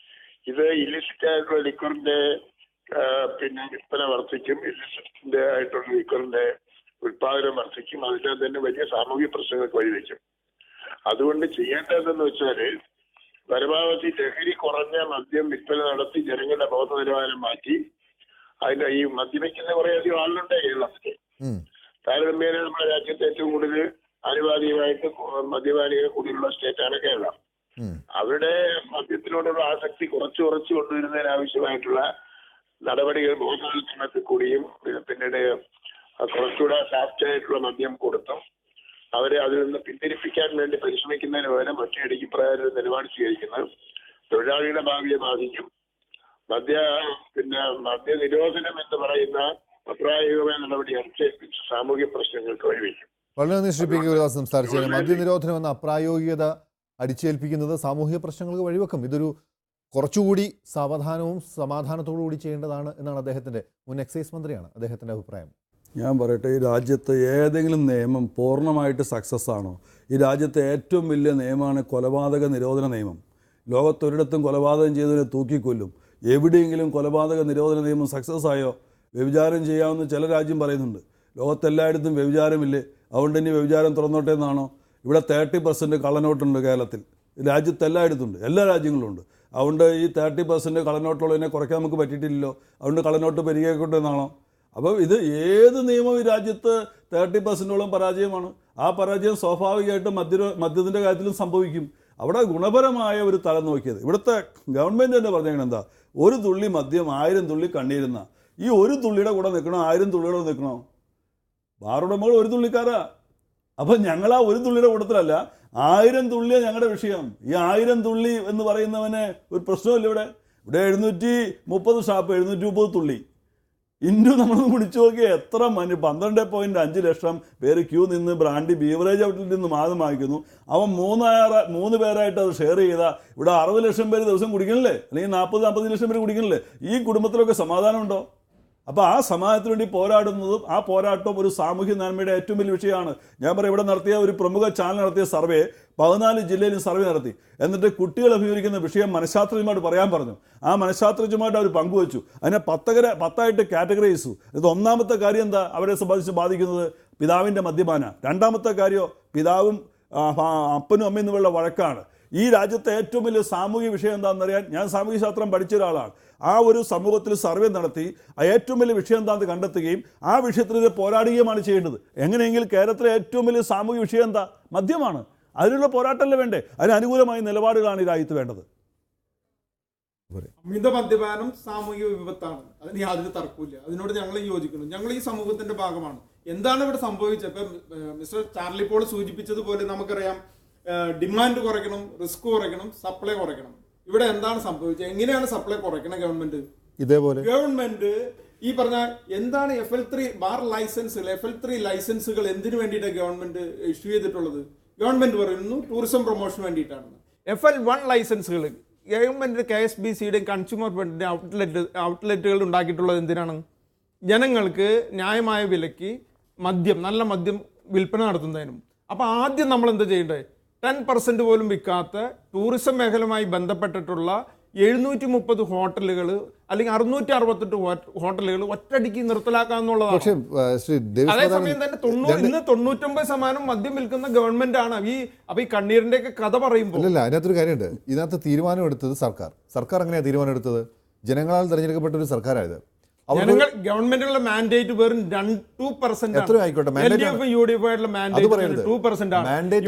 ഇത് ഇല്ലിസിറ്റ് ആയിട്ടുള്ള ലിക്വറിന്റെ വിൽപ്പന വർദ്ധിക്കും, ഇല്ലിസിറ്റിന്റെ ആയിട്ടുള്ള ലിക്വറിന്റെ ഉത്പാദനം വർദ്ധിക്കും. അതിന്റെ തന്നെ വലിയ സാമൂഹിക പ്രശ്നങ്ങൾക്ക് വഴിവെക്കും. അതുകൊണ്ട് ചെയ്യേണ്ടതെന്ന് വെച്ചാല് പരമാവധി ലഹരി കുറഞ്ഞ മദ്യം വിൽപ്പന നടത്തി ജനങ്ങളുടെ ബോധ നിലവാരം മാറ്റി, അതിന്റെ ഈ മദ്യപിക്കുന്ന കുറേയധികം ആളുകളുണ്ട് കേരളത്തിൽ. താരതമ്യേന നമ്മുടെ രാജ്യത്ത് ഏറ്റവും കൂടുതൽ ആനുപാതികമായിട്ട് മദ്യപാനികൾ കൂടുതലുള്ള സ്റ്റേറ്റാണ് കേരളം. അവരുടെ മദ്യത്തിനോടുള്ള ആസക്തി കുറച്ച് കൊണ്ടുവരുന്നതിനാവശ്യമായിട്ടുള്ള നടപടികൾ ബോധവൽക്കരണത്തിൽ കൂടിയും പിന്നീട് കുറച്ചുകൂടെ സാഫ്റ്റ് ആയിട്ടുള്ള മദ്യം കൊടുത്തും അവരെ അതിൽ നിന്ന് പിന്തിരിപ്പിക്കാൻ വേണ്ടി പരിശ്രമിക്കുന്നതിന് പകരം ഒറ്റയടിക്ക് പ്രകാരം നിലപാട് സ്വീകരിക്കുന്നത് തൊഴിലാളികളുടെ ഭാവിയെ ബാധിക്കും. മദ്യ നിരോധനം എന്ന് പറയുന്ന അപ്രായോഗികമായ നടപടി അടിച്ചേൽപ്പിച്ച് സാമൂഹ്യ പ്രശ്നങ്ങൾക്ക് വഴിവെക്കും. വളരെ നന്ദി ശ്രീ PK ഗുരുദാസൻ സംസാരിച്ചത്. മദ്യനിരോധനം എന്ന അപ്രായോഗികത അടിച്ചേൽപ്പിക്കുന്നത് സാമൂഹ്യ പ്രശ്നങ്ങൾക്ക് വഴിവെക്കും. ഇതൊരു കുറച്ചുകൂടി സാവധാനവും സമാധാനത്തോടു കൂടി ചെയ്യേണ്ടതാണ് എന്നാണ് അദ്ദേഹത്തിൻ്റെ, മുൻ എക്സൈസ് മന്ത്രിയാണ്, അദ്ദേഹത്തിൻ്റെ അഭിപ്രായം. ഞാൻ പറയട്ടെ, ഈ രാജ്യത്ത് ഏതെങ്കിലും നിയമം പൂർണ്ണമായിട്ട് സക്സസ് ആണോ? ഈ രാജ്യത്തെ ഏറ്റവും വലിയ നിയമമാണ് കൊലപാതക നിരോധന നിയമം. ലോകത്തൊരിടത്തും കൊലപാതകം ചെയ്തതിനെ തൂക്കിക്കൊല്ലും. എവിടെയെങ്കിലും കൊലപാതക നിരോധന നിയമം സക്സസ് ആയോ? വ്യഭിചാരം ചെയ്യാമെന്ന് ചില രാജ്യം പറയുന്നുണ്ട്. ലോകത്തെല്ലായിടത്തും വ്യഭിചാരമില്ലേ? അതുകൊണ്ട് ഇനി വ്യഭിചാരം തുറന്നോട്ടെ എന്നാണോ? ഇവിടെ 30% കള്ളനോട്ടുണ്ട് കേരളത്തിൽ. രാജ്യത്തെല്ലായിടത്തും ഉണ്ട്, എല്ലാ രാജ്യങ്ങളിലും ഉണ്ട്. അതുകൊണ്ട് ഈ 30% കള്ളനോട്ടുള്ളതിനെ കുറയ്ക്കാൻ നമുക്ക് പറ്റിയിട്ടില്ലല്ലോ. അതുകൊണ്ട് കള്ളനോട്ട് പെരുകിക്കോട്ടെ എന്നാണോ? അപ്പോൾ ഇത് ഏത് നിയമം ഈ രാജ്യത്ത് 30%ഓളം പരാജയമാണ്. ആ പരാജയം സ്വാഭാവികമായിട്ടും മദ്യത്തിൻ്റെ കാര്യത്തിലും സംഭവിക്കും. അവിടെ ഗുണപരമായ ഒരു തലം നോക്കിയത് ഇവിടുത്തെ ഗവൺമെൻറ് തന്നെ പറഞ്ഞാൽ എന്താ, ഒരു തുള്ളി മദ്യം 1000 തുള്ളി കണ്ണീരുന്ന, ഈ ഒരു തുള്ളിയുടെ കൂടെ നിൽക്കണോ 1000 തുള്ളിയുടെ കൂടെ നിൽക്കണോ? ബാറുടമകൾ ഒരു തുള്ളിക്കാരാ. അപ്പം ഞങ്ങൾ ആ ഒരു തുള്ളിയുടെ കൂട്ടത്തിലല്ല, 1000 തുള്ളിയാണ് ഞങ്ങളുടെ വിഷയം. ഈ 1000 തുള്ളി എന്ന് പറയുന്നവന് ഒരു പ്രശ്നമില്ല. ഇവിടെ 730 ഷാപ്പ്, 730 തുള്ളി ഇൻഡു നമ്മൾ പിടിച്ചു നോക്കിയാൽ എത്ര 12.5 ലക്ഷം പേര് ക്യൂ നിന്ന് ബ്രാൻഡി ബീവറേജ് ഔട്ട്ലെറ്റിൽ നിന്ന് മാതം വാങ്ങിക്കുന്നു. അവൻ 3 പേരായിട്ട് അത് ഷെയർ ചെയ്താൽ ഇവിടെ 60 ലക്ഷം പേര് ദിവസം കുടിക്കണില്ലേ, അല്ലെങ്കിൽ 40-50 ലക്ഷം പേര് കുടിക്കണില്ലേ? ഈ കുടുംബത്തിലൊക്കെ സമാധാനമുണ്ടോ? അപ്പോൾ ആ സമാധാനത്തിന് വേണ്ടി പോരാടുന്നതും ആ പോരാട്ടവും ഒരു സാമൂഹ്യ നന്മയുടെ ഏറ്റവും വലിയ വിഷയമാണ്. ഞാൻ പറയാം, ഇവിടെ നടത്തിയ ഒരു പ്രമുഖ ചാനൽ നടത്തിയ സർവേ 14 ജില്ലയിലും സർവേ നടത്തി. എന്നിട്ട് കുട്ടികൾ അഭിമുഖീകരിക്കുന്ന വിഷയം മനഃശാസ്ത്രജ്ഞമായിട്ട് പറയാൻ പറഞ്ഞു. ആ മനഃശാസ്ത്രജ്ഞമായിട്ട് അവർ പങ്കുവച്ചു. അതിനെ 10 കാറ്റഗറൈസ് ചെയ്തു. ഇത് ഒന്നാമത്തെ കാര്യം എന്താ അവരെ സംബന്ധിച്ച് ബാധിക്കുന്നത്? പിതാവിൻ്റെ മദ്യപാന. രണ്ടാമത്തെ കാര്യം പിതാവും അപ്പനും അമ്മയും തമ്മിലുള്ള വഴക്കാണ്. ഈ രാജ്യത്തെ ഏറ്റവും വലിയ സാമൂഹിക വിഷയം എന്താണെന്നറിയാൻ ഞാൻ സാമൂഹ്യ ശാസ്ത്രം പഠിച്ച ഒരാളാണ്. ആ ഒരു സമൂഹത്തിൽ സർവേ നടത്തി ആ ഏറ്റവും വലിയ വിഷയം എന്താണെന്ന് കണ്ടെത്തുകയും ആ വിഷയത്തിനെതിരെ പോരാടുകയുമാണ് ചെയ്യേണ്ടത്. എങ്ങനെയെങ്കിൽ കേരളത്തിലെ ഏറ്റവും വലിയ സാമൂഹിക വിഷയം എന്താ? മദ്യമാണ്. അതിനുള്ള പോരാട്ടമല്ലേ വേണ്ടേ? അതിന് അനുകൂലമായ നിലപാടുകളാണ് ഈ രാജ്യത്ത് വേണ്ടത്. അമിത മദ്യപാനം സാമൂഹിക വിപത്താണ്, അതിന് യാതൊരു തർക്കമില്ല. അതിനോട് ഞങ്ങൾ യോജിക്കുന്നു. ഞങ്ങൾ ഈ സമൂഹത്തിന്റെ ഭാഗമാണ്. എന്താണ് ഇവിടെ സംഭവിച്ചത്? ഇപ്പം മിസ്റ്റർ ചാർലി പോൾ സൂചിപ്പിച്ചതുപോലെ നമുക്കറിയാം, ഡിമാൻഡ് കുറയ്ക്കണം, റിസ്ക് കുറയ്ക്കണം, സപ്ലൈ കുറയ്ക്കണം. ഇവിടെ എന്താണ് സംഭവിച്ചത്? എങ്ങനെയാണ് സപ്ലൈ കുറയ്ക്കണം ഗവൺമെന്റ്? ഇതേപോലെ ഗവൺമെന്റ് ഈ പറഞ്ഞ എന്താണ് FL3 ബാർ ലൈസൻസുകൾ, FL3 ലൈസൻസുകൾ എന്തിനു വേണ്ടിയിട്ടാണ് ഗവൺമെന്റ് ഇഷ്യൂ ചെയ്തിട്ടുള്ളത്? ഗവൺമെന്റ് പറയുന്നു ടൂറിസം പ്രൊമോഷന് വേണ്ടിയിട്ടാണ്. FL1 ലൈസൻസുകൾ ഗവൺമെന്റ് KSBCയുടെയും കൺസ്യൂമർ ഫെഡിന്റെ ഔട്ട്ലെറ്റുകൾ ഉണ്ടാക്കിയിട്ടുള്ളത് എന്തിനാണ്? ജനങ്ങൾക്ക് ന്യായമായ വിലയ്ക്ക് മദ്യം, നല്ല മദ്യം വിൽപ്പന നടത്തുന്നതിനും. അപ്പോൾ ആദ്യം നമ്മൾ എന്താ ചെയ്യേണ്ടത്? 10% പോലും വിൽക്കാത്ത ടൂറിസം മേഖലയുമായി ബന്ധപ്പെട്ടിട്ടുള്ള 730 ഹോട്ടലുകൾ അല്ലെങ്കിൽ 668 ഹോട്ടലുകൾ ഒറ്റയടിക്ക് നിർത്തലാക്കാന്നുള്ളതാണ്. അതേസമയം തന്നെ 99% മദ്യം വിൽക്കുന്ന ഗവൺമെന്റ് ആണ്. അപ്പൊ ഈ കണ്ണീരിന്റെ ഒക്കെ കഥ പറയുമ്പോൾ അല്ലല്ല, അതിനകത്തൊരു കാര്യമുണ്ട്. ഇതിനകത്ത് തീരുമാനം എടുത്തത് സർക്കാർ എങ്ങനെയാണ് തീരുമാനം എടുത്തത്? ജനങ്ങളാൽ തെരഞ്ഞെടുക്കപ്പെട്ട ഒരു സർക്കാരായത്. ഗവൺമെന്റുകളുടെ മാൻഡേറ്റ് വെറും 2%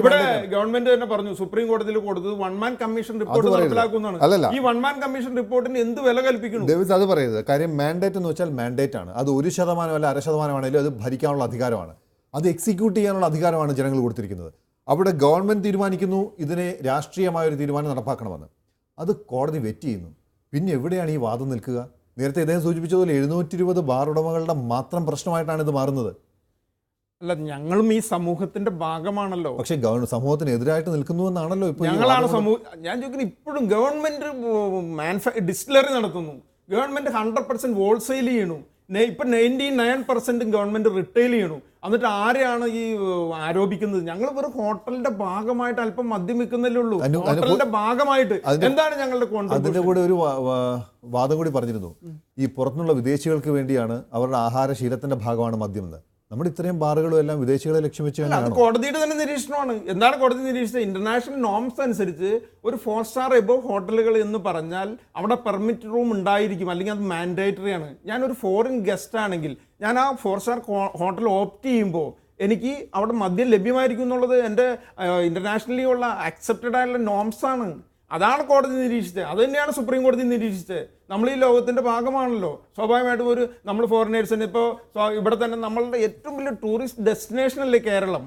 ഇവിടെ ഗവൺമെന്റ് തന്നെ പറഞ്ഞു, സുപ്രീം കോടതിയിൽ കൊടുത്തത് 1 മാൻ കമ്മീഷൻ റിപ്പോർട്ട് നടപ്പിലാക്കുന്നതാണ്. ഈ 1 മാൻ കമ്മീഷൻ റിപ്പോർട്ടിന് എന്ത് വില കൽപ്പിക്കുന്നു? അത് പറയുന്നത് കാര്യം മാൻഡേറ്റ് എന്ന് വെച്ചാൽ മാൻഡേറ്റ് ആണ്. അത് 1% അല്ല 0.5% അത് ഭരിക്കാനുള്ള അധികാരമാണ്. അത് എക്സിക്യൂട്ട് ചെയ്യാനുള്ള അധികാരമാണ് ജനങ്ങൾ കൊടുത്തിരിക്കുന്നത്. അവിടെ ഗവൺമെന്റ് തീരുമാനിക്കുന്നു ഇതിനെ രാഷ്ട്രീയമായ ഒരു തീരുമാനം നടപ്പാക്കണമെന്ന്. അത് കോടതി വെറ്റ് ചെയ്യുന്നു. പിന്നെ എവിടെയാണ് ഈ വാദം നിൽക്കുക? നേരത്തെ ഇദ്ദേഹം സൂചിപ്പിച്ചതുപോലെ 720 ബാർ ഉടമകളുടെ മാത്രം പ്രശ്നമായിട്ടാണ് ഇത് മാറുന്നത്. അല്ല, ഞങ്ങളും ഈ സമൂഹത്തിന്റെ ഭാഗമാണല്ലോ. പക്ഷേ സമൂഹത്തിന് എതിരായിട്ട് നിൽക്കുന്നു എന്നാണല്ലോ ഇപ്പോൾ ഞങ്ങളാണ് സമൂഹം. ഞാൻ ചോദിക്കുന്നത്, ഇപ്പോഴും ഗവൺമെന്റ് ഡിസ്റ്റിലറി നടത്തുന്നു, ഗവൺമെന്റ് 100% ഹോൾസെയിൽ ചെയ്യണു, ഇപ്പൊ 99% ഗവൺമെന്റ് റിട്ടെയിൽ ചെയ്യണു. എന്നിട്ട് ആരെയാണ് ഈ ആരോപിക്കുന്നത്? ഞങ്ങൾ വെറും ഹോട്ടലിന്റെ ഭാഗമായിട്ട് അല്പം മദ്യം വിൽക്കുന്നല്ലേ ഉള്ളൂ. ഹോട്ടലിന്റെ ഭാഗമായിട്ട് എന്താണ് ഞങ്ങളുടെ കോൺട്രിബ്യൂഷൻ? അതിന്റെ കൂടെ ഒരു വാദം കൂടി പറഞ്ഞിരുന്നു. ഈ പുറത്തുനിന്നുള്ള വിദേശികൾക്ക് വേണ്ടിയാണ്, അവരുടെ ആഹാരശീലത്തിന്റെ ഭാഗമാണ് മദ്യം എന്ന്. നമ്മുടെ ഇത്രയും ബാറുകളും എല്ലാം വിദേശികളെ ലക്ഷ്യം വെച്ച് അത് കോടതിയുടെ തന്നെ നിരീക്ഷണമാണ്. എന്താണ് കോടതി നിരീക്ഷിച്ചത്? ഇന്റർനാഷണൽ നോംസ് അനുസരിച്ച് ഒരു 4 സ്റ്റാർ എബോവ് ഹോട്ടലുകൾ എന്ന് പറഞ്ഞാൽ അവിടെ പെർമിറ്റ് റൂം ഉണ്ടായിരിക്കും, അല്ലെങ്കിൽ അത് മാൻഡേറ്ററി ആണ്. ഞാനൊരു ഫോറിൻ ഗസ്റ്റ് ആണെങ്കിൽ ഞാൻ ആ 4 സ്റ്റാർ ഹോട്ടൽ ഓപ്റ്റ് ചെയ്യുമ്പോൾ എനിക്ക് അവിടെ മദ്യം ലഭ്യമായിരിക്കും എന്നുള്ളത് എൻ്റെ ഇന്റർനാഷണലി ഉള്ള അക്സെപ്റ്റഡ് ആയിട്ടുള്ള നോംസ് ആണ്. അതാണ് കോടതി നിരീക്ഷിച്ചത്. അത് തന്നെയാണ് സുപ്രീം കോടതി നിരീക്ഷിച്ചത്. നമ്മൾ ഈ ലോകത്തിന്റെ ഭാഗമാണല്ലോ. സ്വാഭാവികമായിട്ടും നമ്മൾ ഫോറിനേഴ്സിന് ഇപ്പോൾ ഇവിടെ തന്നെ നമ്മളുടെ ഏറ്റവും വലിയ ടൂറിസ്റ്റ് ഡെസ്റ്റിനേഷൻ അല്ലേ കേരളം.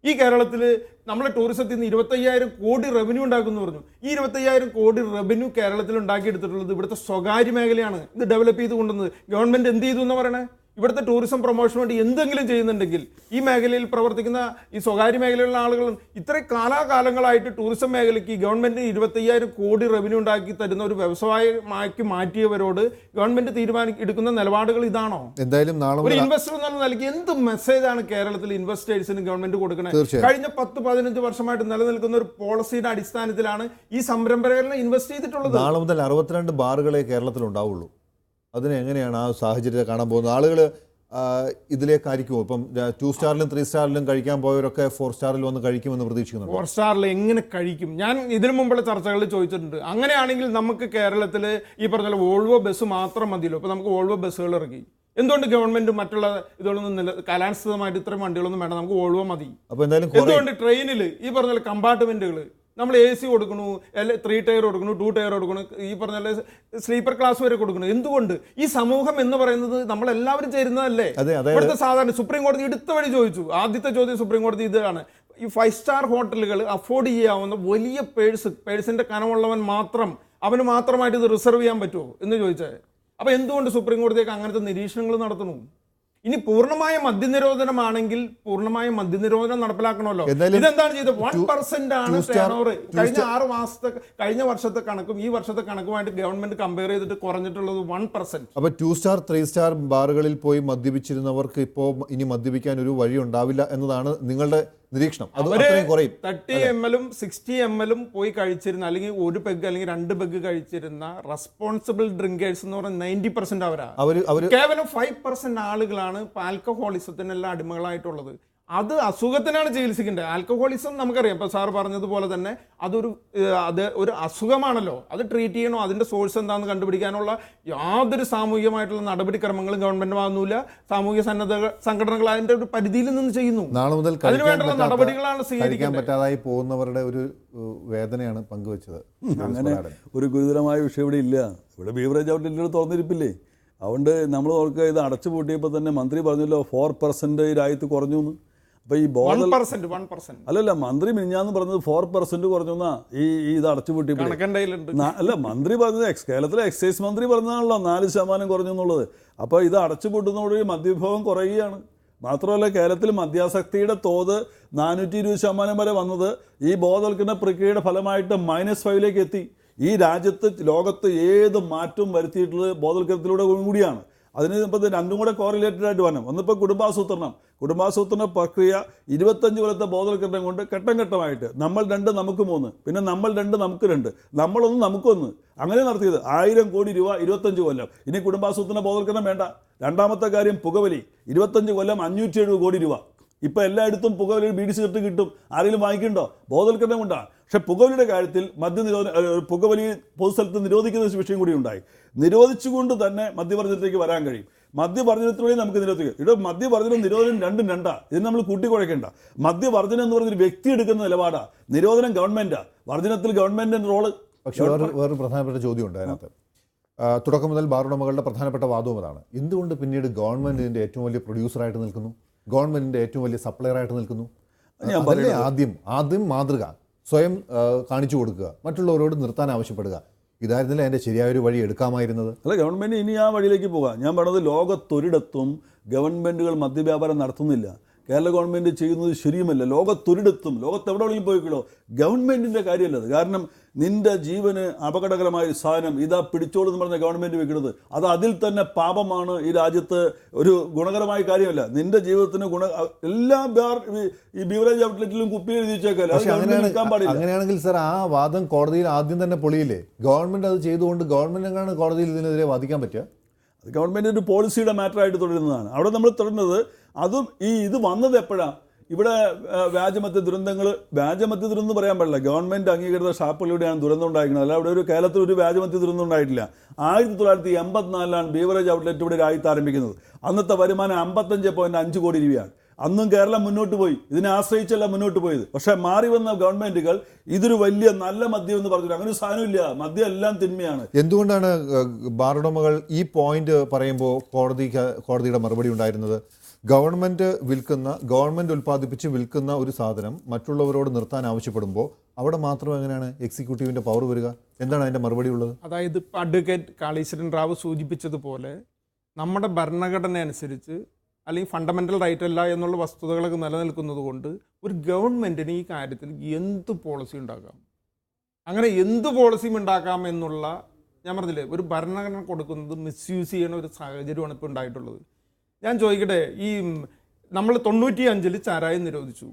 ഈ കേരളത്തിൽ നമ്മളെ ടൂറിസത്തിൽ നിന്ന് 25,000 കോടി റവന്യൂ ഉണ്ടാക്കുമെന്ന് പറഞ്ഞു. ഈ 25,000 കോടി റവന്യൂ കേരളത്തിൽ ഉണ്ടാക്കിയെടുത്തിട്ടുള്ളത് ഇവിടുത്തെ സ്വകാര്യ മേഖലയാണ്. ഇത് ഡെവലപ്പ് ചെയ്ത് കൊണ്ടുവന്നത് ഗവൺമെന്റ് എന്ത് ചെയ്തു എന്ന് പറയണേ? ഇവിടുത്തെ ടൂറിസം പ്രൊമോഷന് വേണ്ടി എന്തെങ്കിലും ചെയ്യുന്നുണ്ടെങ്കിൽ ഈ മേഖലയിൽ പ്രവർത്തിക്കുന്ന ഈ സ്വകാര്യ മേഖലയിലുള്ള ആളുകൾ ഇത്രയും കാലാകാലങ്ങളായിട്ട് ടൂറിസം മേഖലയ്ക്ക് ഗവൺമെന്റ് 25,000 കോടി റവന്യൂ ഉണ്ടാക്കി തരുന്ന ഒരു വ്യവസായമാക്കി മാറ്റിയവരോട് ഗവൺമെന്റ് എടുക്കുന്ന നിലപാടുകൾ ഇതാണോ? എന്തായാലും ഒരു ഇൻവെസ്റ്റർ എന്നുള്ള നിലയ്ക്ക് എന്ത് മെസ്സേജാണ് കേരളത്തിൽ ഇൻവെസ്റ്റേഴ്സിന് ഗവൺമെന്റ് കൊടുക്കുന്നത്? കഴിഞ്ഞ 10-15 വർഷമായിട്ട് നിലനിൽക്കുന്ന ഒരു പോളിസിയുടെ അടിസ്ഥാനത്തിലാണ് ഈ സംരംഭകരെ ഇൻവെസ്റ്റ് ചെയ്തിട്ടുള്ളത്. നാളെ മുതൽ 62 ബാറുകളെ കേരളത്തിൽ ഉണ്ടാവുള്ളൂ. അതിനെങ്ങനെയാണ് ആ സാഹചര്യത്തെ കാണാൻ പോകുന്നത്? ആളുകൾ ഇതിലേക്കായിരിക്കുമോ? ഇപ്പം 2 സ്റ്റാറിലും 3 സ്റ്റാറിലും കഴിക്കാൻ പോയവരൊക്കെ 4 സ്റ്റാറിൽ വന്ന് കഴിക്കുമെന്ന് പ്രതീക്ഷിക്കുന്നു. 4 സ്റ്റാറിൽ എങ്ങനെ കഴിക്കും? ഞാൻ ഇതിനു മുമ്പുള്ള ചർച്ചകളിൽ ചോദിച്ചിട്ടുണ്ട്. അങ്ങനെയാണെങ്കിൽ നമുക്ക് കേരളത്തിൽ ഈ പറഞ്ഞ വോൾവോ ബസ് മാത്രം മതിയല്ലോ. ഇപ്പോൾ നമുക്ക് വോൾവോ ബസ്സുകൾ ഇറക്കി. എന്തുകൊണ്ട് ഗവൺമെന്റ് മറ്റുള്ള ഇതൊന്നും കാലാനുസൃതമായിട്ട് ഇത്രയും വണ്ടികളൊന്നും വേണ്ട, നമുക്ക് വോൾവോ മതി? എന്തുകൊണ്ട് ട്രെയിനിൽ ഈ പറഞ്ഞ കമ്പാർട്ട്മെന്റുകൾ നമ്മൾ AC കൊടുക്കണു, 3 ടയർ കൊടുക്കണു, 2 ടയർ കൊടുക്കണു, ഈ പറഞ്ഞ സ്ലീപ്പർ ക്ലാസ് വരെ കൊടുക്കണം? എന്തുകൊണ്ട്? ഈ സമൂഹം എന്ന് പറയുന്നത് നമ്മളെല്ലാവരും ചേരുന്നതല്ലേ? ഇവിടുത്തെ സാധാരണ സുപ്രീം കോടതി എടുത്ത വഴി ചോദിച്ചു. ആദ്യത്തെ ചോദ്യം സുപ്രീം കോടതി ഇതാണ്, ഈ 5 സ്റ്റാർ ഹോട്ടലുകൾ അഫോർഡ് ചെയ്യാവുന്ന വലിയ പേഴ്സിൻ്റെ കനമുള്ളവൻ മാത്രം, അവന് മാത്രമായിട്ട് ഇത് റിസർവ് ചെയ്യാൻ പറ്റുമോ എന്ന് ചോദിച്ചാൽ, അപ്പോൾ എന്തുകൊണ്ട് സുപ്രീം കോടതിയൊക്കെ അങ്ങനത്തെ നിരീക്ഷണങ്ങൾ നടത്തണു? ഇനി പൂർണ്ണമായ മദ്യനിരോധനമാണെങ്കിൽ പൂർണ്ണമായ മദ്യനിരോധനം നടപ്പിലാക്കണമല്ലോ. ഇതെന്താണ് ചെയ്തത്? 1% ആണ് ടേൺഓവർ. കഴിഞ്ഞ 6 മാസത്തെ കഴിഞ്ഞ വർഷത്തെ കണക്കും ഈ വർഷത്തെ കണക്കുമായിട്ട് ഗവൺമെന്റ് കമ്പയർ ചെയ്തിട്ട് കുറഞ്ഞിട്ടുള്ളത് 1%. അപ്പോൾ 2 സ്റ്റാർ 3 സ്റ്റാർ ബാറുകളിൽ പോയി മദ്യപിച്ചിരുന്നവർക്ക് ഇപ്പോൾ ഇനി മദ്യപിക്കാൻ ഒരു വഴി ഉണ്ടാവില്ല എന്നതാണ് നിങ്ങളുടെ നിരീക്ഷണം. അത് അത്രയും കുറയും. 30 ml 60 ml പോയി കഴിച്ചിരുന്ന, അല്ലെങ്കിൽ 1 പെഗ് അല്ലെങ്കിൽ 2 പെഗ് കഴിച്ചിരുന്ന റെസ്പോൺസിബിൾ ഡ്രിങ്കേഴ്സ് എന്ന് പറഞ്ഞാൽ 90% അവരാ. കേവലം 5% ആളുകളാണ് ആൽക്കഹോളിസത്തിനെല്ലാം അടിമകളായിട്ടുള്ളത്. അത് അസുഖത്തിനാണ് ചികിത്സിക്കേണ്ടത്. ആൽക്കഹോളിസം നമുക്കറിയാം, ഇപ്പോൾ സാർ പറഞ്ഞതുപോലെ തന്നെ അത് ഒരു അസുഖമാണല്ലോ. അത് ട്രീറ്റ് ചെയ്യണോ, അതിന്റെ സോഴ്സ് എന്താണെന്ന് കണ്ടുപിടിക്കാനുള്ള യാതൊരു സാമൂഹികമായിട്ടുള്ള നടപടിക്രമങ്ങളും ഗവൺമെന്റ് വാങ്ങുന്നില്ല. സാമൂഹിക സന്നദ്ധ സംഘടനകൾ അതിന്റെ ഒരു പരിധിയിൽ നിന്ന് ചെയ്യുന്നു. നാളെ മുതൽ അതിനുവേണ്ടുള്ള നടപടികളാണ് സ്വീകരിക്കാൻ പറ്റാതായി പോകുന്നവരുടെ ഒരു വേദനയാണ് പങ്കുവച്ചത്. അങ്ങനെ ഒരു ഗുരുതരമായ വിഷയം ഇവിടെ ഇല്ല. ഇവിടെ ബീവറേജ് ഔട്ട്ലെറ്റുകൾ തുറന്നിരിപ്പില്ലേ? അതുകൊണ്ട് നമ്മൾ ഓർക്കുക, ഇത് അടച്ചു പൂട്ടിയപ്പോൾ തന്നെ മന്ത്രി പറഞ്ഞല്ലോ 4% രാജ്യത്ത് കുറഞ്ഞു എന്ന്. അപ്പോൾ ഈ ബോധം 1% അല്ലല്ല, മന്ത്രി മിനിഞ്ഞാന്ന് പറഞ്ഞത് 4% കുറഞ്ഞു എന്നാ. ഈ ഇത് അടച്ചു പൂട്ടിയപ്പോൾ അല്ല, മന്ത്രി പറഞ്ഞത് കേരളത്തിലെ എക്സൈസ് മന്ത്രി പറഞ്ഞതാണല്ലോ 4% കുറഞ്ഞു എന്നുള്ളത്. അപ്പോൾ ഇത് അടച്ചു പൂട്ടുന്നതോടുകൂടി മദ്യവിഭവം കുറയുകയാണ്. മാത്രമല്ല, കേരളത്തിൽ മദ്യാസക്തിയുടെ തോത് 420% വരെ വന്നത് ഈ ബോധവൽക്കരണ പ്രക്രിയയുടെ ഫലമായിട്ട് -5 എത്തി. ഈ രാജ്യത്ത് ലോകത്ത് ഏത് മാറ്റവും വരുത്തിയിട്ടുള്ളത് ബോധവൽക്കരണത്തിലൂടെ കൂടിയാണ്. അതിന് ഇപ്പോൾ രണ്ടും കൂടെ കോറിലേറ്റഡ് ആയിട്ട് വരണം. ഒന്നിപ്പോൾ കുടുംബാസൂത്രണ പ്രക്രിയ 25 കൊല്ലത്തെ ബോധവൽക്കരണം കൊണ്ട് ഘട്ടം ഘട്ടമായിട്ട് നമ്മൾ 2 നമുക്ക് 3, പിന്നെ നമ്മൾ 2 നമുക്ക് 2, നമ്മളൊന്ന് നമുക്കൊന്ന്, അങ്ങനെ നടത്തിയത് 1000 കോടി രൂപ 25 കൊല്ലം. ഇനി കുടുംബാസൂത്രണ ബോധവൽക്കരണം വേണ്ട. രണ്ടാമത്തെ കാര്യം പുകവലി, 25 കൊല്ലം 570 കോടി രൂപ. ഇപ്പോൾ എല്ലായിടത്തും പുകവലി ബീഡി സിഗരറ്റ് കിട്ടും. ആരെങ്കിലും വാങ്ങിക്കണ്ടോ? ബോധവൽക്കരണം കൊണ്ടാണ്. പക്ഷെ പുകവലിയുടെ കാര്യത്തിൽ പുകവലി പൊതുസ്ഥലത്ത് നിരോധിക്കുന്ന വിഷയം കൂടി ഉണ്ടായി. നിരോധിച്ചുകൊണ്ട് തന്നെ മദ്യവർജനത്തിലേക്ക് വരാൻ കഴിയും. മദ്യവർജനത്തിലൂടെ നമുക്ക് നിരോധിക്കാം. ഇവിടെ മദ്യവർജനം നിരോധനം രണ്ടും രണ്ടാ. ഇതിന് നമ്മൾ കൂട്ടിക്കുഴക്കേണ്ട. മദ്യവർജനം എന്ന് പറഞ്ഞൊരു വ്യക്തി എടുക്കുന്ന നിലപാടാ. നിരോധനം ഗവൺമെന്റാ. വർജനത്തിൽ ഗവൺമെന്റിന്റെ റോള്. പക്ഷേ വേറൊരു പ്രധാനപ്പെട്ട ചോദ്യമുണ്ട് അതിനകത്ത്. തുടക്കം മുതൽ ബാറുടമകളുടെ പ്രധാനപ്പെട്ട വാദവും അതാണ്. എന്തുകൊണ്ട് പിന്നീട് ഗവൺമെന്റ് ഇതിന്റെ ഏറ്റവും വലിയ പ്രൊഡ്യൂസറായിട്ട് നിൽക്കുന്നു, ഗവൺമെന്റിന്റെ ഏറ്റവും വലിയ സപ്ലയറായിട്ട് നിൽക്കുന്നു? ആദ്യം മാതൃക സ്വയം കാണിച്ചു കൊടുക്കുക, മറ്റുള്ളവരോട് നിർത്താൻ ആവശ്യപ്പെടുക. ഇതായിരുന്നില്ല അതിൻ്റെ ശരിയായൊരു വഴി എടുക്കാമായിരുന്നത്? അല്ല, ഗവൺമെൻറ് ഇനി ആ വഴിയിലേക്ക് പോകാം. ഞാൻ പറഞ്ഞത് ലോകത്തൊരിടത്തും ഗവൺമെൻറ്റുകൾ മദ്യവ്യാപാരം നടത്തുന്നില്ല. കേരള ഗവൺമെൻറ് ചെയ്യുന്നത് ശരിയുമല്ല. ലോകത്തൊരിടത്തും, ലോകത്തെവിടെ വേണമെങ്കിലും പോയിക്കോളൂ, ഗവൺമെൻറ്റിൻ്റെ കാര്യമല്ലത്. കാരണം നിന്റെ ജീവന് അപകടകരമായ ഒരു സാധനം ഇതാ പിടിച്ചോളെന്ന് പറഞ്ഞ ഗവൺമെൻറ് വെക്കുന്നത്, അത് അതിൽ തന്നെ പാപമാണ്. ഈ രാജ്യത്ത് ഒരു ഗുണകരമായ കാര്യമല്ല. നിന്റെ ജീവിതത്തിന് എല്ലാ ഈ ബീവറേജ് ഔട്ട്ലെറ്റിലും കുപ്പി എഴുതി വെച്ചേക്കല്ല. അങ്ങനെയാണെങ്കിൽ സർ, ആ വാദം കോടതിയിൽ ആദ്യം തന്നെ പൊളിയില്ലേ? ഗവൺമെൻറ് അത് ചെയ്തുകൊണ്ട് ഗവൺമെൻറ്റിനാണ് കോടതിയിൽ ഇതിനെതിരെ വാദിക്കാൻ പറ്റുക? അത് ഗവൺമെൻറ് ഒരു പോളിസിയുടെ മാറ്ററായിട്ട് തുടരുന്നതാണ്. അവിടെ നമ്മൾ തുടരുന്നത് അതും ഇത് വന്നത് എപ്പോഴാണ്? ഇവിടെ വ്യാജമദ്യ ദുരന്തം പറയാൻ പാടില്ല. ഗവൺമെൻറ് അംഗീകൃത ഷാപ്പുകളിലൂടെയാണ് ദുരന്തം ഉണ്ടായിരിക്കുന്നത്. അല്ല, ഇവിടെ ഒരു കേരളത്തിൽ ഒരു വ്യാജമദ്യ ദുരന്തം ഉണ്ടായിട്ടില്ല. 1984 ബീവറേജ് ഔട്ട്ലെറ്റ് ഇവിടെ രാജ്യത്ത് ആരംഭിക്കുന്നത്. അന്നത്തെ വരുമാനം 55.5 കോടി രൂപയാണ്. അന്നും കേരളം മുന്നോട്ട് പോയി. ഇതിനെ ആശ്രയിച്ചല്ല മുന്നോട്ട് പോയത്. പക്ഷേ മാറി വന്ന ഗവൺമെന്റുകൾ ഇതൊരു വലിയ നല്ല മദ്യം എന്ന് പറഞ്ഞു. അങ്ങനെ ഒരു സാധനമില്ല. മദ്യം എല്ലാം തിന്മയാണ്. എന്തുകൊണ്ടാണ് ബാറുടമകൾ ഈ പോയിന്റ് പറയുമ്പോൾ കോടതിയുടെ മറുപടി ഉണ്ടായിരുന്നത്? ഗവൺമെന്റ് ഉൽപ്പാദിപ്പിച്ച് വിൽക്കുന്ന ഒരു സാധനം മറ്റുള്ളവരോട് നിർത്താൻ ആവശ്യപ്പെടുമ്പോൾ അവിടെ മാത്രം എങ്ങനെയാണ് എക്സിക്യൂട്ടീവിന്റെ പവർ വരിക? എന്താണ് അതിന്റെ മറുപടി ഉള്ളത്? അതായത് അഡ്വക്കേറ്റ് കാളീശ്വരൻ റാവു സൂചിപ്പിച്ചതുപോലെ നമ്മുടെ ഭരണഘടന അനുസരിച്ച് അല്ലെങ്കിൽ ഫണ്ടമെൻ്റൽ റൈറ്റ് അല്ല എന്നുള്ള വസ്തുതകളൊക്കെ നിലനിൽക്കുന്നത് കൊണ്ട് ഒരു ഗവൺമെൻറ്റിന് ഈ കാര്യത്തിൽ എന്ത് പോളിസി ഉണ്ടാക്കാം, അങ്ങനെ എന്ത് പോളിസിയും ഉണ്ടാക്കാം എന്നുള്ള, ഞാൻ പറഞ്ഞില്ലേ, ഒരു ഭരണഘടന കൊടുക്കുന്നത് മിസ്യൂസ് ചെയ്യുന്ന ഒരു സാഹചര്യമാണ് ഇപ്പോൾ ഉണ്ടായിട്ടുള്ളത്. ഞാൻ ചോദിക്കട്ടെ, ഈ നമ്മൾ 95 ചാരായം നിരോധിച്ചു.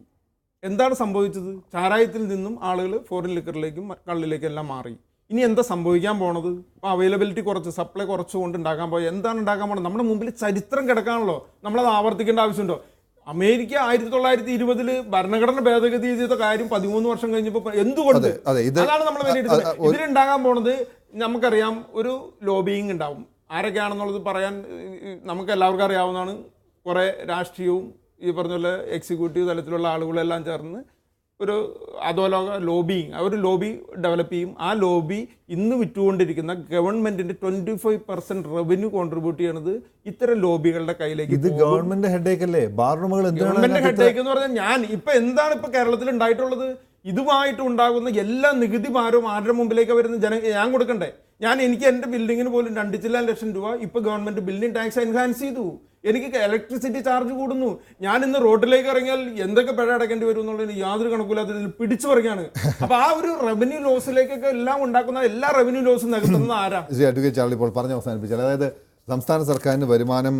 എന്താണ് സംഭവിച്ചത്? ചാരായത്തിൽ നിന്നും ആളുകൾ ഫോറിൻ ലിക്കറിലേക്കും കള്ളിലേക്കും എല്ലാം മാറി. ഇനി എന്താ സംഭവിക്കാൻ പോണത്? അവൈലബിലിറ്റി കുറച്ച്, സപ്ലൈ കുറച്ചുകൊണ്ട് ഉണ്ടാക്കാൻ എന്താണ് ഉണ്ടാക്കാൻ പോണത്? നമ്മുടെ മുമ്പിൽ ചരിത്രം കിടക്കാണല്ലോ. നമ്മളത് ആവർത്തിക്കേണ്ട ആവശ്യമുണ്ടോ? അമേരിക്ക 1920 ഭരണഘടന ഭേദഗതി ചെയ്ത കാര്യം 13 വർഷം കഴിഞ്ഞപ്പോൾ എന്തുകൊണ്ട്? അതാണ് നമ്മൾ വിലയിരുത്തുന്നത്. ഇതിലുണ്ടാകാൻ പോണത് നമുക്കറിയാം, ഒരു ലോബിയിങ് ഉണ്ടാവും. ആരൊക്കെയാണെന്നുള്ളത് പറയാൻ നമുക്ക് എല്ലാവർക്കും അറിയാവുന്നതാണ്. കുറേ രാഷ്ട്രീയവും ഈ പറഞ്ഞ പോലെ എക്സിക്യൂട്ടീവ് തലത്തിലുള്ള ആളുകളെല്ലാം ചേർന്ന് ഒരു അധോലോക ലോബിങ്, അവർ ലോബി ഡെവലപ്പ് ചെയ്യും. ആ ലോബി ഇന്ന് വിറ്റുകൊണ്ടിരിക്കുന്ന ഗവൺമെന്റിന്റെ 25% റവന്യൂ കോൺട്രിബ്യൂട്ട് ചെയ്യണത് ഇത്തരം ലോബികളുടെ കയ്യിലേക്ക്. ഇത് ഗവൺമെന്റ് ഹെഡേക്ക് അല്ലേ? ബാർ റൂമുകൾ ഗവൺമെന്റ് ഹെഡേക്ക് എന്ന് പറഞ്ഞാൽ എന്താണ് ഇപ്പൊ കേരളത്തിൽ ഉണ്ടായിട്ടുള്ളത്? ഇതുമായിട്ട് ഉണ്ടാകുന്ന എല്ലാ നികുതി ഭാരവും ആരുടെ മുമ്പിലേക്ക് വരുന്ന ഞാൻ കൊടുക്കണ്ടേ? എനിക്ക് എന്റെ ബിൽഡിങ്ങിന് പോലും 2 ലക്ഷം രൂപ ഇപ്പൊ ഗവൺമെന്റ് ബിൽഡിംഗ് ടാക്സ് എൻഹാൻസ് ചെയ്തു. എനിക്ക് ഇലക്ട്രിസിറ്റി ചാർജ് കൂടുന്നു. ഞാൻ ഇന്ന് റോഡിലേക്ക് ഇറങ്ങിയാൽ എന്തൊക്കെ പിഴ അടക്കേണ്ടി വരും എന്നുള്ളതിന് യാതൊരു കണക്കില്ലാത്തതിൽ പിടിച്ചു പറയുകയാണ്. അപ്പൊ ആ ഒരു റവന്യൂ ലോസിലേക്കൊക്കെ എല്ലാം ഉണ്ടാക്കുന്ന എല്ലാ റവന്യൂ ലോസും നികത്തുന്നത് ആരാ? അഡ്വക്കേറ്റ് ചാർലി ഇപ്പോൾ പറഞ്ഞ് അവസാനിപ്പിച്ചാൽ, അതായത് സംസ്ഥാന സർക്കാരിന് വരുമാനം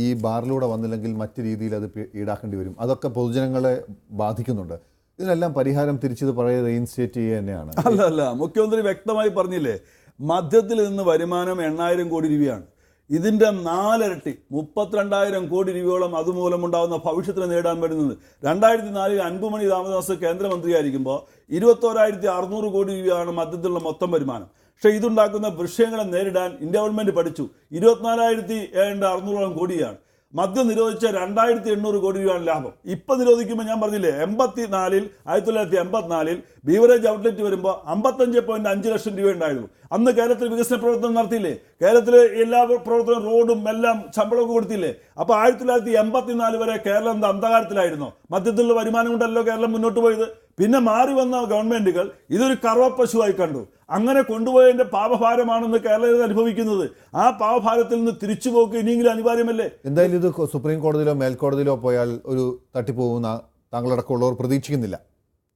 ഈ ബാറിലൂടെ വന്നില്ലെങ്കിൽ മറ്റു രീതിയിൽ അത് ഈടാക്കേണ്ടി വരും. അതൊക്കെ പൊതുജനങ്ങളെ ബാധിക്കുന്നുണ്ട്. ഇതിനെല്ലാം പരിഹാരം തിരിച്ചത് പഴയ റീഇൻസ്റ്റേറ്റ് ചെയ്യുക തന്നെയാണ്. അല്ല, മുഖ്യമന്ത്രി വ്യക്തമായി പറഞ്ഞില്ലേ, മദ്യത്തിൽ നിന്ന് വരുമാനം 8,000 കോടി രൂപയാണ്. ഇതിൻ്റെ 4 ഇരട്ടി 32,000 കോടി രൂപയോളം അതുമൂലമുണ്ടാകുന്ന ഭവിഷ്യത്തിന് നേടാൻ വരുന്നത്. 2004 അൻപുമണി രാമദാസ് കേന്ദ്രമന്ത്രിയായിരിക്കുമ്പോൾ 21,600 കോടി രൂപയാണ് മദ്യത്തിലുള്ള മൊത്തം വരുമാനം. പക്ഷേ ഇതുണ്ടാക്കുന്ന വിഷയങ്ങളെ നേരിടാൻ ഇന്ത്യ ഗവൺമെന്റ് പഠിച്ചു. 24,600 കോടിയാണ്. മദ്യം നിരോധിച്ച 2,800 കോടി രൂപയാണ് ലാഭം. ഇപ്പം നിരോധിക്കുമ്പോൾ ഞാൻ പറഞ്ഞില്ലേ, 1984 ബീവറേജ് ഔട്ട്ലെറ്റ് വരുമ്പോൾ 55.5 ലക്ഷം രൂപ ഉണ്ടായിരുന്നു. അന്ന് കേരളത്തിൽ വികസന പ്രവർത്തനം നടത്തിയില്ലേ? കേരളത്തിൽ എല്ലാ പ്രവർത്തനവും റോഡും എല്ലാം ശമ്പളമൊക്കെ കൊടുത്തില്ലേ? അപ്പോൾ 1984 വരെ കേരളം എന്താ അന്ധകാരത്തിലായിരുന്നോ? മദ്യത്തിലുള്ള വരുമാനം കൊണ്ടല്ലോ കേരളം മുന്നോട്ട് പോയത്. പിന്നെ മാറി വന്ന ഗവൺമെന്റുകൾ ഇതൊരു കറവപ്പശുവായി കണ്ടു. അങ്ങനെ കൊണ്ടുപോയതിന്റെ പാപഭാരമാണെന്ന് കേരളം അനുഭവിക്കുന്നത്. ആ പാപഭാരത്തിൽ നിന്ന് തിരിച്ചുപോക്ക് ഇനിയെങ്കിലും അനിവാര്യമല്ലേ? എന്തായാലും ഇത് സുപ്രീം കോടതിയിലോ മേൽക്കോടതിയിലോ പോയാൽ ഒരു തട്ടിപ്പോകുന്ന താങ്കളടക്കമുള്ളവർ പ്രതീക്ഷിക്കുന്നില്ല.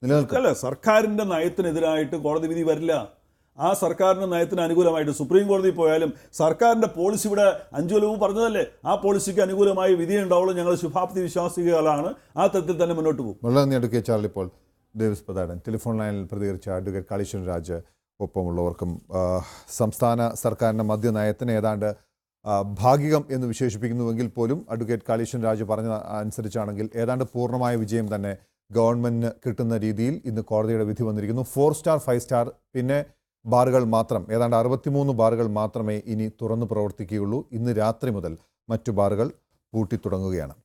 നിലനിൽക്കല്ല, സർക്കാരിന്റെ നയത്തിനെതിരായിട്ട് കോടതി വിധി വരില്ല. ആ സർക്കാരിന്റെ നയത്തിന് അനുകൂലമായിട്ട് സുപ്രീം കോടതി പോയാലും സർക്കാരിന്റെ പോളിസി ഇവിടെ 5 കൊല്ലം മുമ്പ് പറഞ്ഞതല്ലേ, ആ പോളിസിക്ക് അനുകൂലമായി വിധി ഉണ്ടാവുള്ളൂ. ഞങ്ങൾ ശുഭാപ്തി വിശ്വാസികളാണ്. ആ തരത്തിൽ തന്നെ മുന്നോട്ട് പോകും. വളരെ നന്ദി advocate Charlie Paul. Davis Pathadan telephone ലൈനിൽ പ്രതികരിച്ച അഡ്വക്കേറ്റ് കാളീശ്വരൻ രാജ് ഒപ്പമുള്ളവർക്കും സംസ്ഥാന സർക്കാരിൻ്റെ മദ്യനയത്തിന് ഏതാണ്ട് ഭാഗികം എന്ന് വിശേഷിപ്പിക്കുന്നുവെങ്കിൽ പോലും അഡ്വക്കേറ്റ് കാളീശ്വരൻ രാജ് പറഞ്ഞ അനുസരിച്ചാണെങ്കിൽ ഏതാണ്ട് പൂർണ്ണമായ വിജയം തന്നെ ഗവൺമെൻറ്റിന് കിട്ടുന്ന രീതിയിൽ ഇന്ന് കോടതിയുടെ വിധി വന്നിരിക്കുന്നു. 4 സ്റ്റാർ 5 സ്റ്റാർ പിന്നെ ബാറുകൾ മാത്രം, ഏതാണ്ട് 63 ബാറുകൾ മാത്രമേ ഇനി തുറന്നു പ്രവർത്തിക്കുകയുള്ളൂ. ഇന്ന് രാത്രി മുതൽ മറ്റു ബാറുകൾ പൂട്ടിത്തുടങ്ങുകയാണ്.